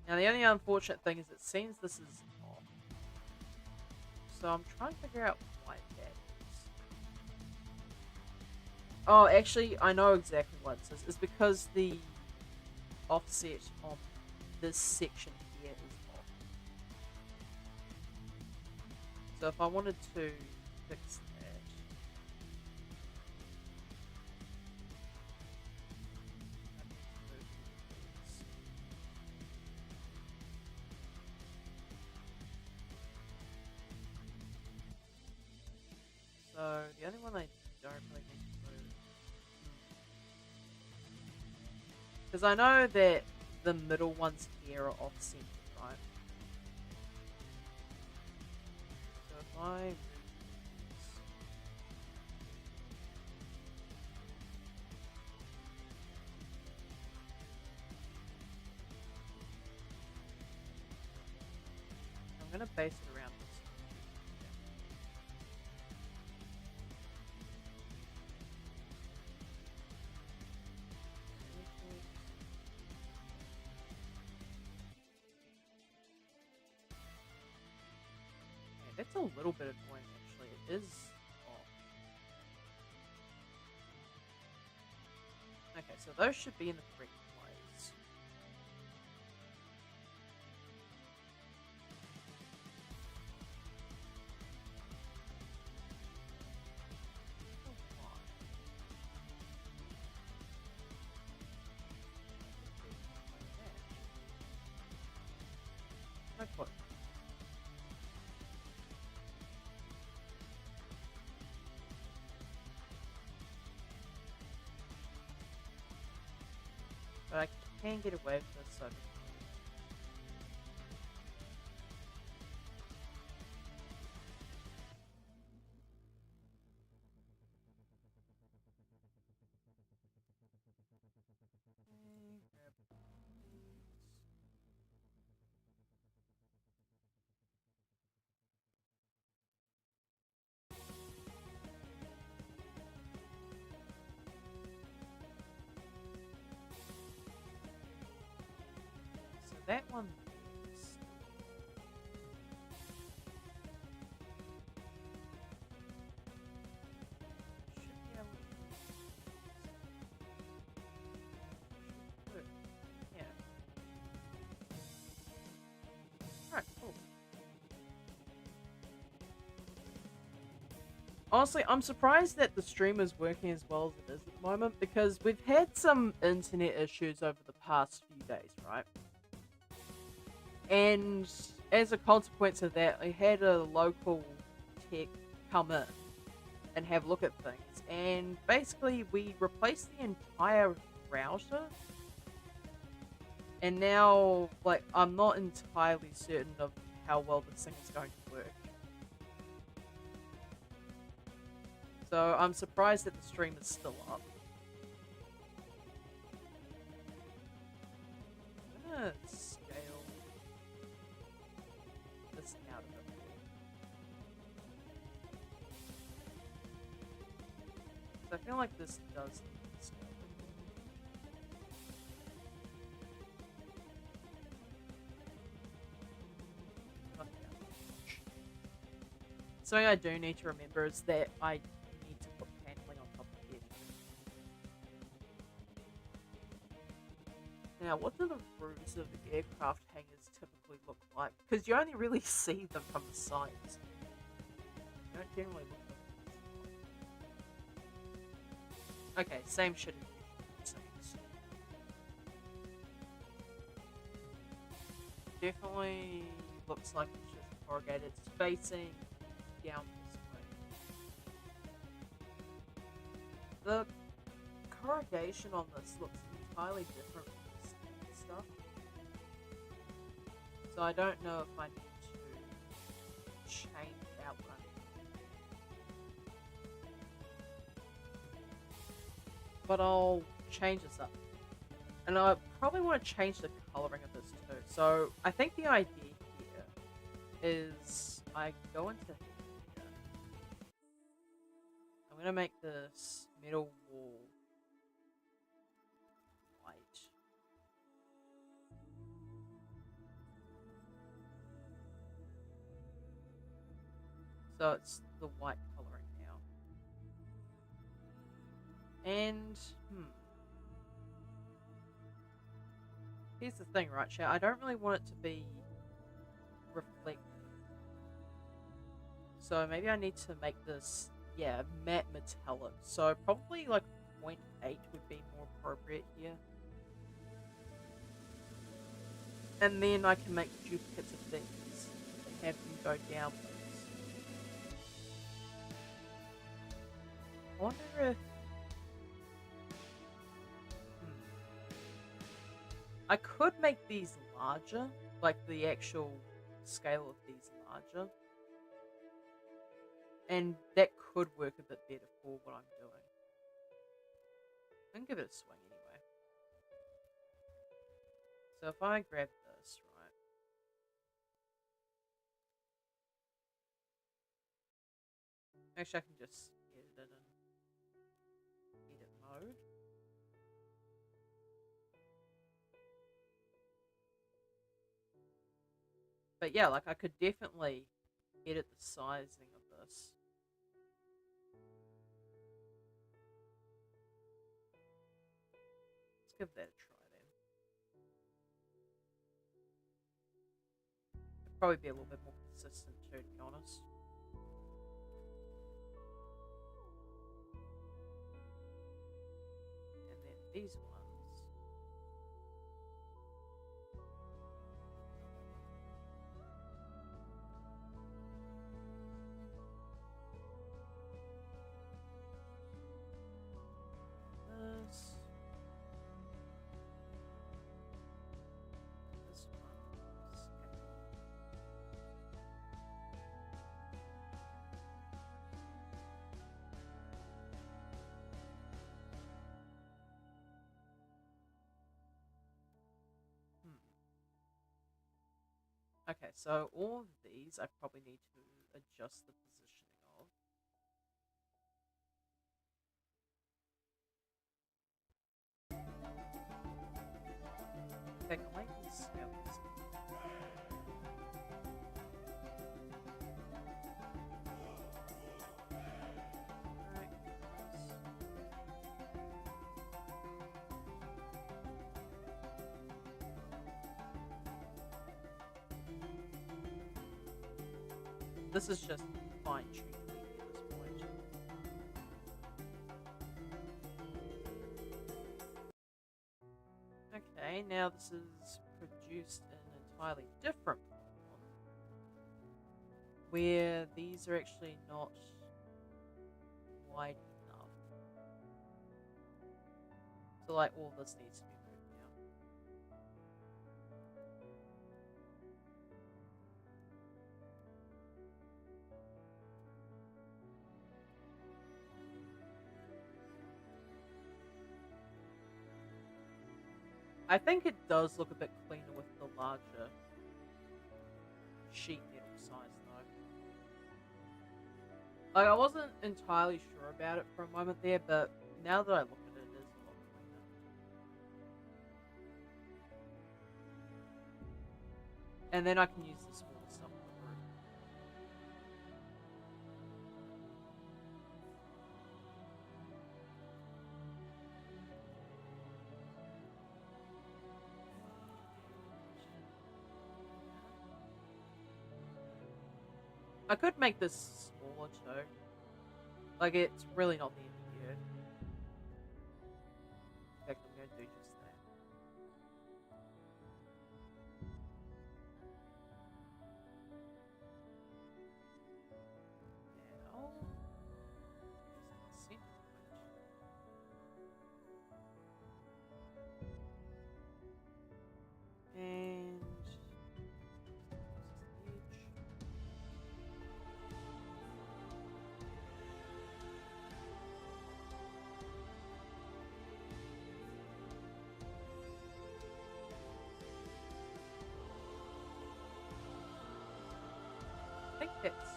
Now the only unfortunate thing is it seems this is off. So I'm trying to figure out why that is. Oh, actually, I know exactly what it is. It's because the offset on this section here is off. So if I wanted to fix that, so the only one I don't really need to move, because I know that the middle ones here are off-centered, right? So if I move these, I'm going to base it around this. Yeah. That's a little bit annoying, actually. It is off. Okay, so those should be in the correct place. Oh, why? No clue. But I can get away with this, so so that one is, should be able to work. Yeah. Alright, cool. Honestly, I'm surprised that the stream is working as well as it is at the moment because we've had some internet issues over the past few days, right? And as a consequence of that, I had a local tech come in and have a look at things. And basically, we replaced the entire router. And now, like, I'm not entirely certain of how well this thing is going to work. So I'm surprised that the stream is still up. I'm gonna scale this out of it. So I feel like this does need to scale. Not that much. Something I do need to remember is that I need to put paneling on top of it. Now, what do the roofs of aircraft hangars typically look like? Because you only really see them from the sides. You don't generally look at them. Okay, same shit as usual, it seems. Definitely looks like it's just corrugated. It's facing down this way. The corrugation on this looks entirely different from the standard stuff. So I don't know if I need to change out what I'm doing. But I'll change this up. And I probably want to change the coloring of this too. So I think the idea here is I go into here. I'm going to make this middle wall white. So it's the white coloring now. And, here's the thing, right, chat? I don't really want it to be reflective. So maybe I need to make this, yeah, matte metallic. So probably like 0.8 would be more appropriate here. And then I can make duplicates of things and have them go downwards. I wonder if... I could make these larger, like the actual scale of these larger. And that could work a bit better for what I'm doing. I can give it a swing anyway. So if I grab this, right? Actually, I can just edit it in edit mode. But yeah, like I could definitely edit the sizing of this. Let's give that a try then. It'd probably be a little bit more consistent too, to be honest. And then these ones. This. This one. Okay, so all of these I probably need to adjust the positioning of. Okay, I can scale this. Alright, this is just fine-tuned at this point. Okay, now this is produced in an entirely different form, where these are actually not wide enough. So like all this needs to be moved now. I think it does look a bit cleaner with the larger sheet metal size though. Like I wasn't entirely sure about it for a moment there, but now that I look at it, it is a lot cleaner. And then I can use the smaller stuff for the roof. I could make this smaller too. Like it's really not the end of the earth. In fact, I'm going to do just that. Now, center point. And I think that's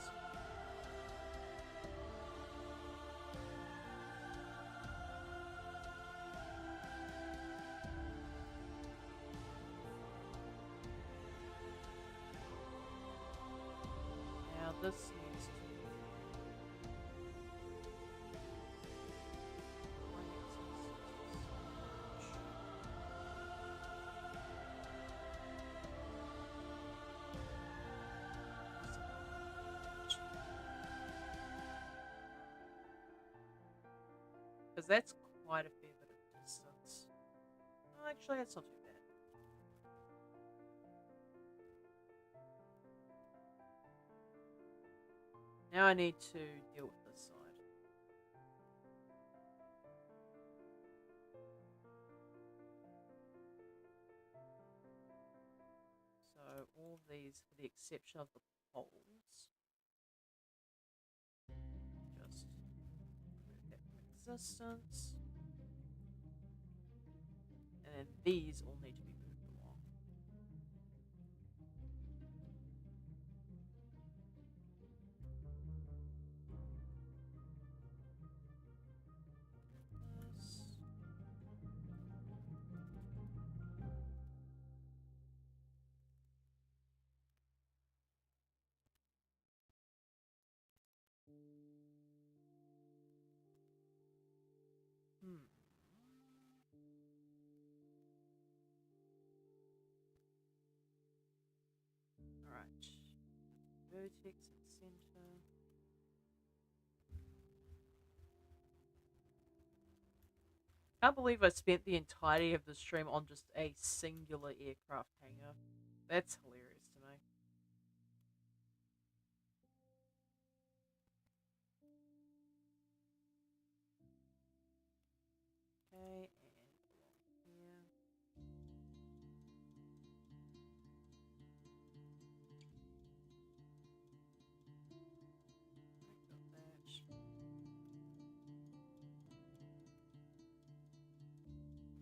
now this needs to because that's quite a fair bit of distance. Oh, actually, that's not too bad. Now I need to deal with this side. So all of these, with the exception of the poles, just remove that from existence. And then these all need to be moved along. vertex and center. Can't believe I spent the entirety of the stream on just a singular aircraft hangar. That's hilarious to me. Okay, and here. I got that.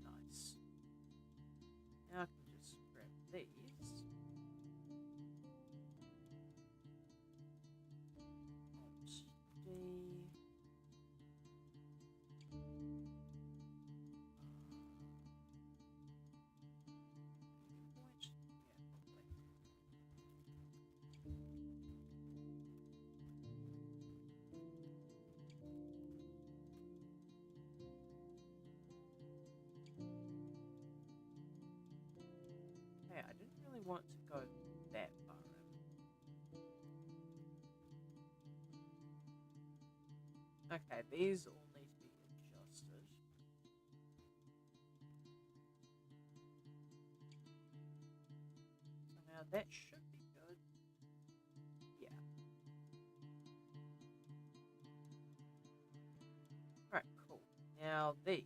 Nice. Now I can just grab these. Alt D. Point? Yeah, probably. Hey, I didn't really want to go that far in. Okay, these all need to be adjusted. So now that should be good. Yeah. Alright, cool. Now these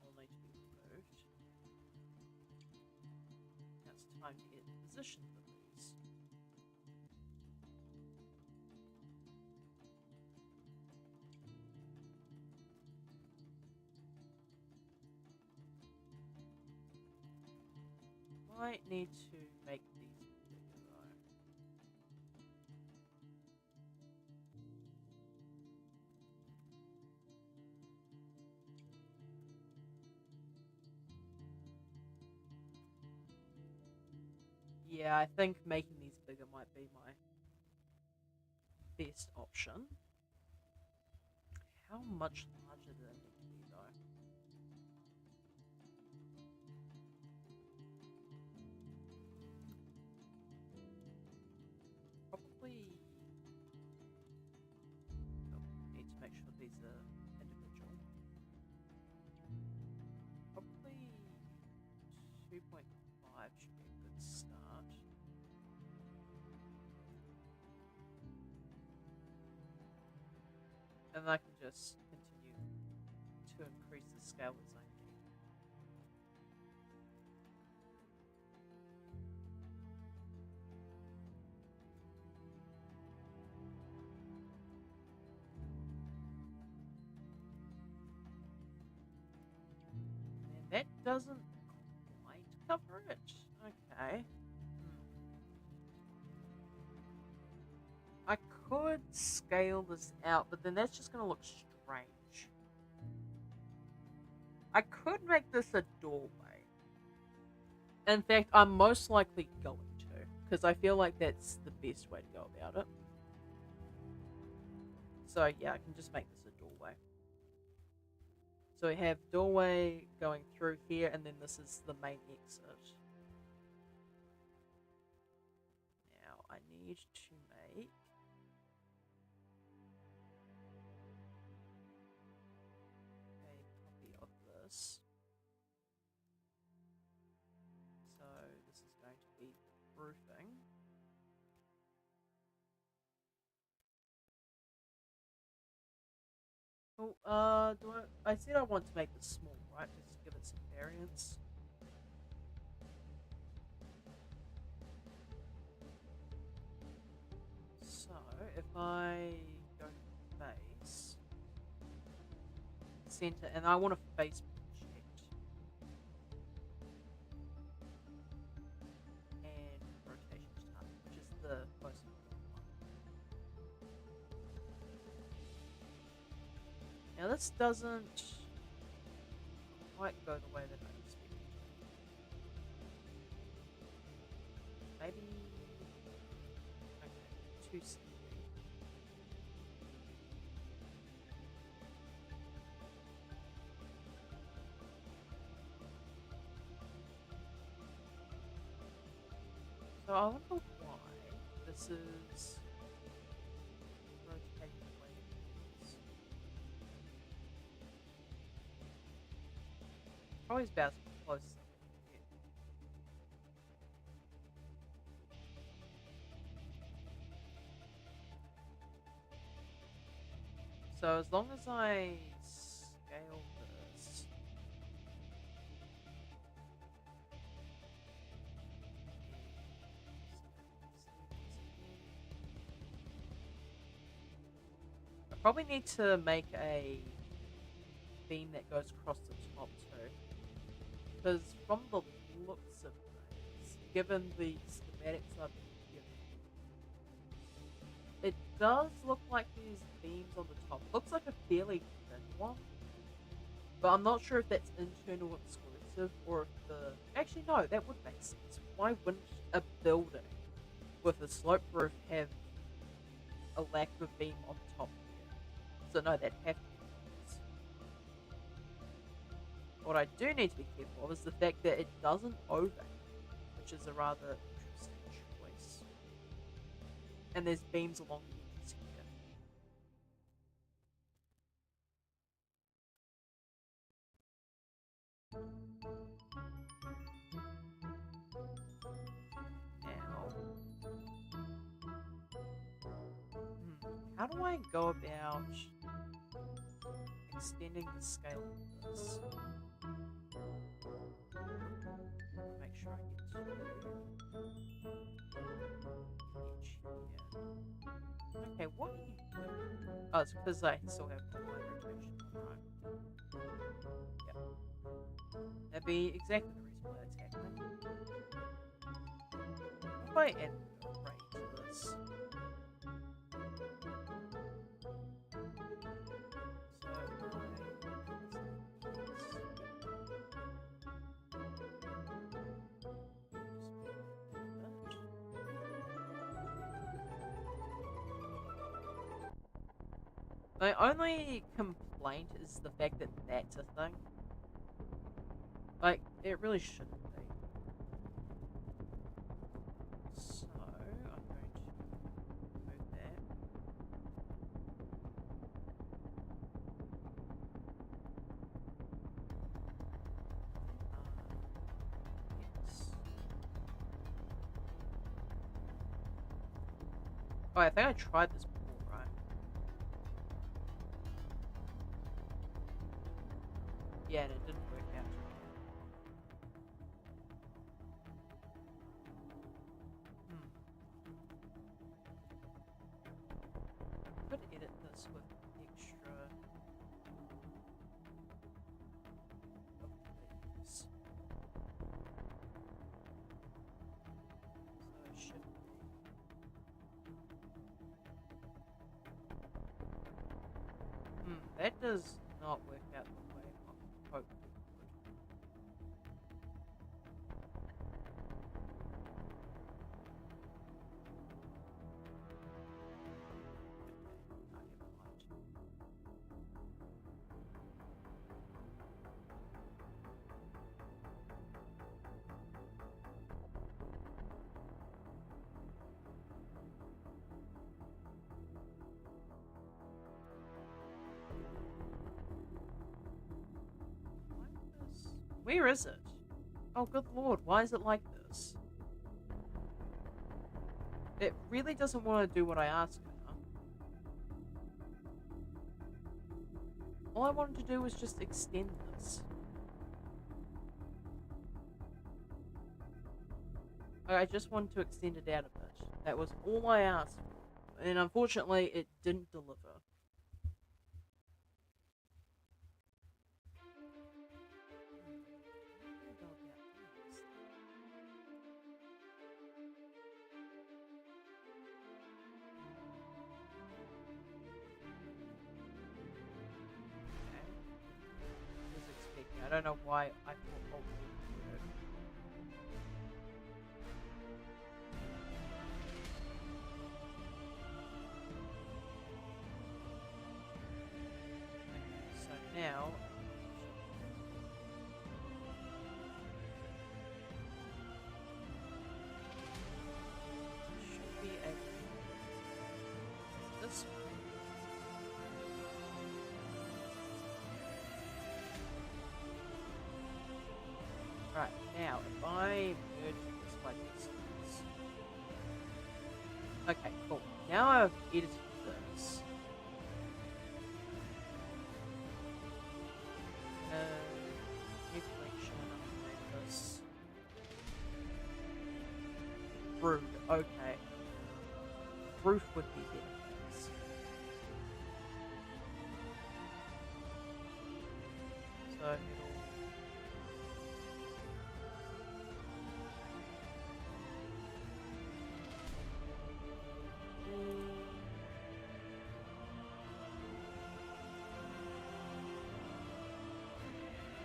all need to be removed. Now it's time to get the positions of these. Might need to make these bigger though. Yeah, I think making these bigger might be my best option. How much larger do they need to be though? Probably. Oh, need to make sure these are individual. Probably 2.5 should be a good start. And I can just continue to increase the scale as I need. And that doesn't quite cover it. Okay. I could scale this out, but then that's just going to look strange. I could make this a doorway. In fact, I'm most likely going to, because I feel like that's the best way to go about it. So yeah, I can just make this a doorway. So we have doorway going through here, and then this is the main exit. Now I need to make a copy of this. So this is going to be the roofing. Oh, I said I want to make this small, right? Just to give it some variance. So if I go to face, center, and I want a face project, and rotation start, which is the most important one. Now this doesn't quite go the way that I expected. Maybe okay, too steep. So I wonder why this is rotating the way it is. Probably about as close as I can get. So as long as I scale this, I probably need to make a beam that goes across the top too, because from the looks of things, given the schematics I've been given, it does look like there's beams on the top. Looks like a fairly thin one, but I'm not sure if that's internal exclusive or if the... Actually, no, that would make sense. Why wouldn't a building with a slope roof have a lack of a beam on top here? So no, that'd have to be the case. What I do need to be careful of is the fact that it doesn't overhang, which is a rather interesting choice. And there's beams along the edges here. Now, how do I go about extending the scale of this? Make sure I get to edge here. Okay, what are you doing? Oh, it's because I still have my rotation on, right? Yep. That'd be exactly the reason why that's happening. What if I add a ray to this? So my only complaint is the fact that that's a thing. Like, it really shouldn't be. So, I'm going to move that. Yes. Oh, I think I tried this before, right? Yeah, and it didn't work out too well. Could edit this with extra of these. So it should be. That does not work out the way I'm hoping it would. Okay, never mind. Where is it? Oh, good lord, why is it like this? It really doesn't want to do what I asked it, huh? All I wanted to do was just extend this. I just wanted to extend it out a bit. That was all I asked for. And unfortunately, it didn't deliver. I don't know why I thought Alt would work. Okay, so now Right, now if I merge this by distance. Okay, cool. Now I've edited this. New collection, upgrade this. Rude, okay. Roof would be better. So it'll...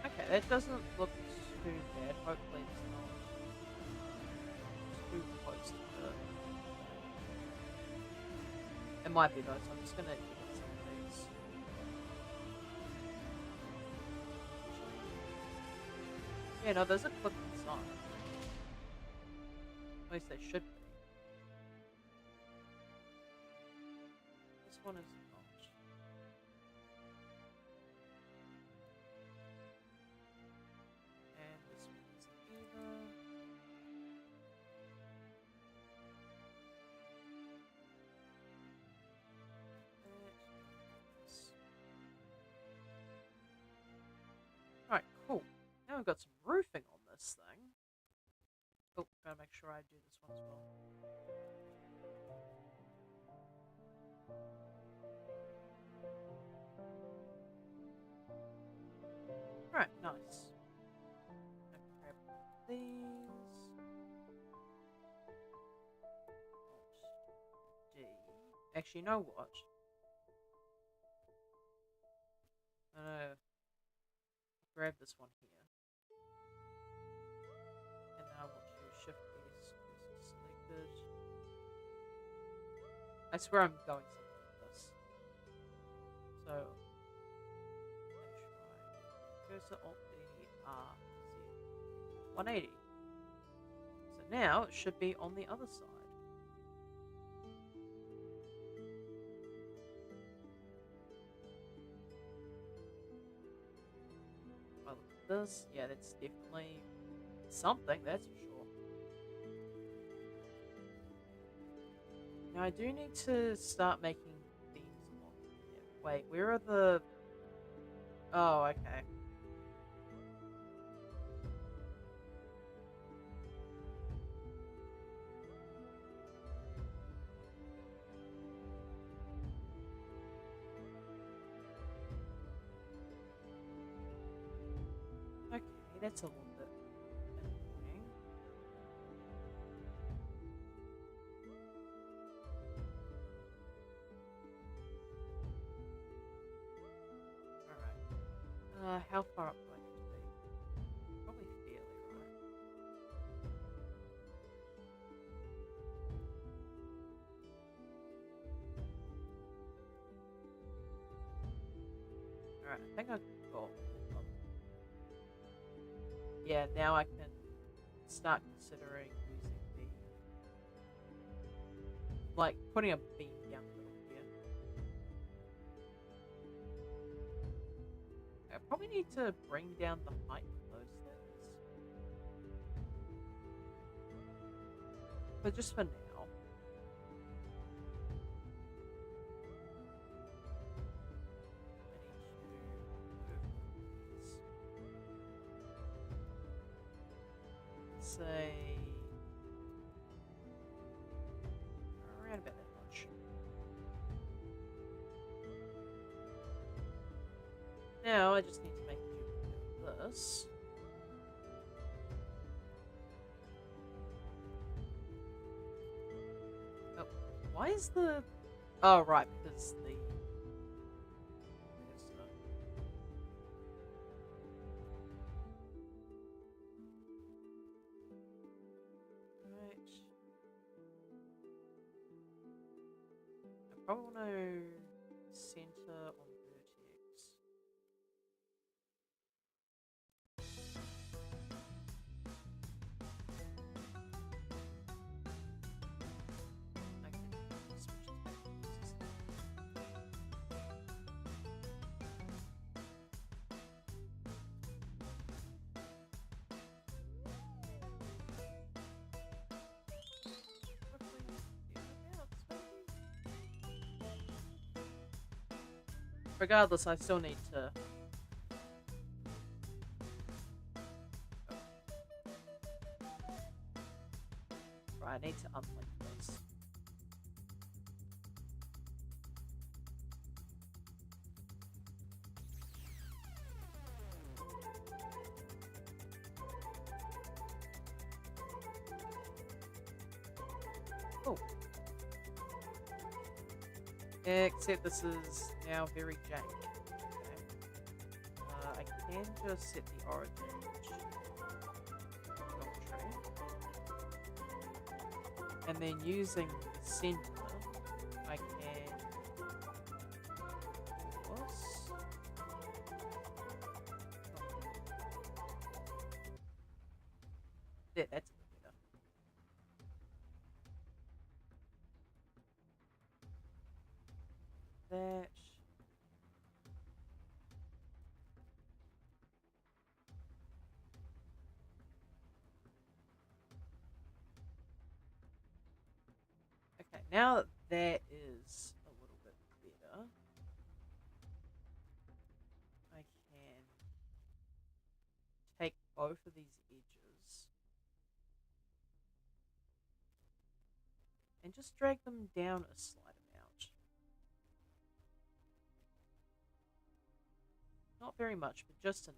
Okay, that doesn't look too bad. Hopefully it's not too close to the... It might be though, so I'm just gonna edit some of these. Yeah, no, there's a clip inside. At least they should be. This one is not. And this one isn't either. Alright, cool. Now we've got some roofing on this thing. Oh, gotta make sure I do this one as well. Alright, nice. Grab these. Alt D. Actually, you know what? I'm gonna grab this one here. And now I want to shift these because it's selected. I swear I'm going something with this. So, make sure I cursor Alt D R Z 180. So now it should be on the other side. I look at this, yeah, that's definitely something, that's for sure. Now I do need to start making beams along here. Wait, where are the... Oh, okay. Okay, that's a little bit annoying. Alright. How far up do I need to be? Probably fairly, right? Alright, I think I've got all of them. Yeah, now I can start considering using the... like, putting a beam down the middle here. I probably need to bring down the height of those things. But just for now. Say around about that much. Now I just need to make a duplicate of this. Oh, why is the... Oh, right, because the... I probably want to center on vertex. Okay, switch this back to this. Regardless, I still need to... Right, I need to unlink this. Oh. Except this is now very jank. Okay. I can just set the origin tree. And then using the center, I can... Yeah, that's better. That... Okay, now that that is a little bit better, I can take both of these edges and just drag them down a slight amount. Not very much, but just enough.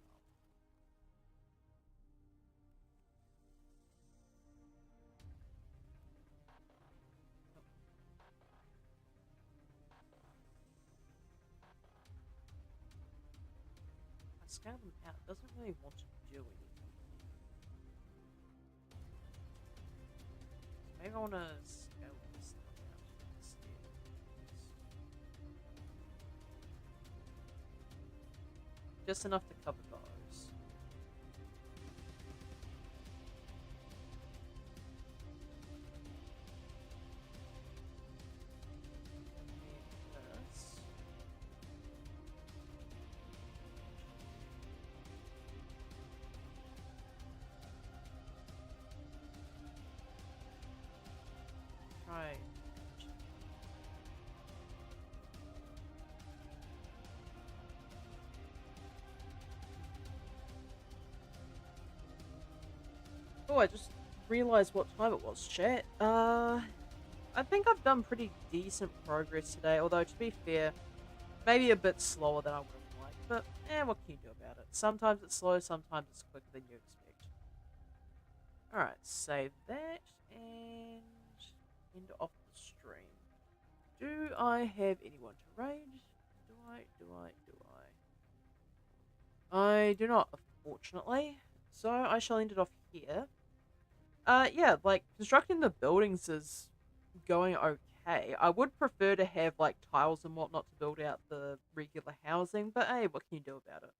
I scale them out. It doesn't really want to do anything. Maybe I want to scale this thing out instead. Just enough to cover those. Right. Oh, I just realized what time it was, chat. I think I've done pretty decent progress today, although to be fair, maybe a bit slower than I would have liked, but what can you do about it? Sometimes it's slow, sometimes it's quicker than you expect. Alright, save that, and end off the stream. Do I have anyone to raid? Do I? I do not, unfortunately. So I shall end it off here. Yeah, like, constructing the buildings is going okay. I would prefer to have, like, tiles and whatnot to build out the regular housing, but hey, what can you do about it?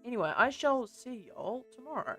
Anyway, I shall see y'all tomorrow.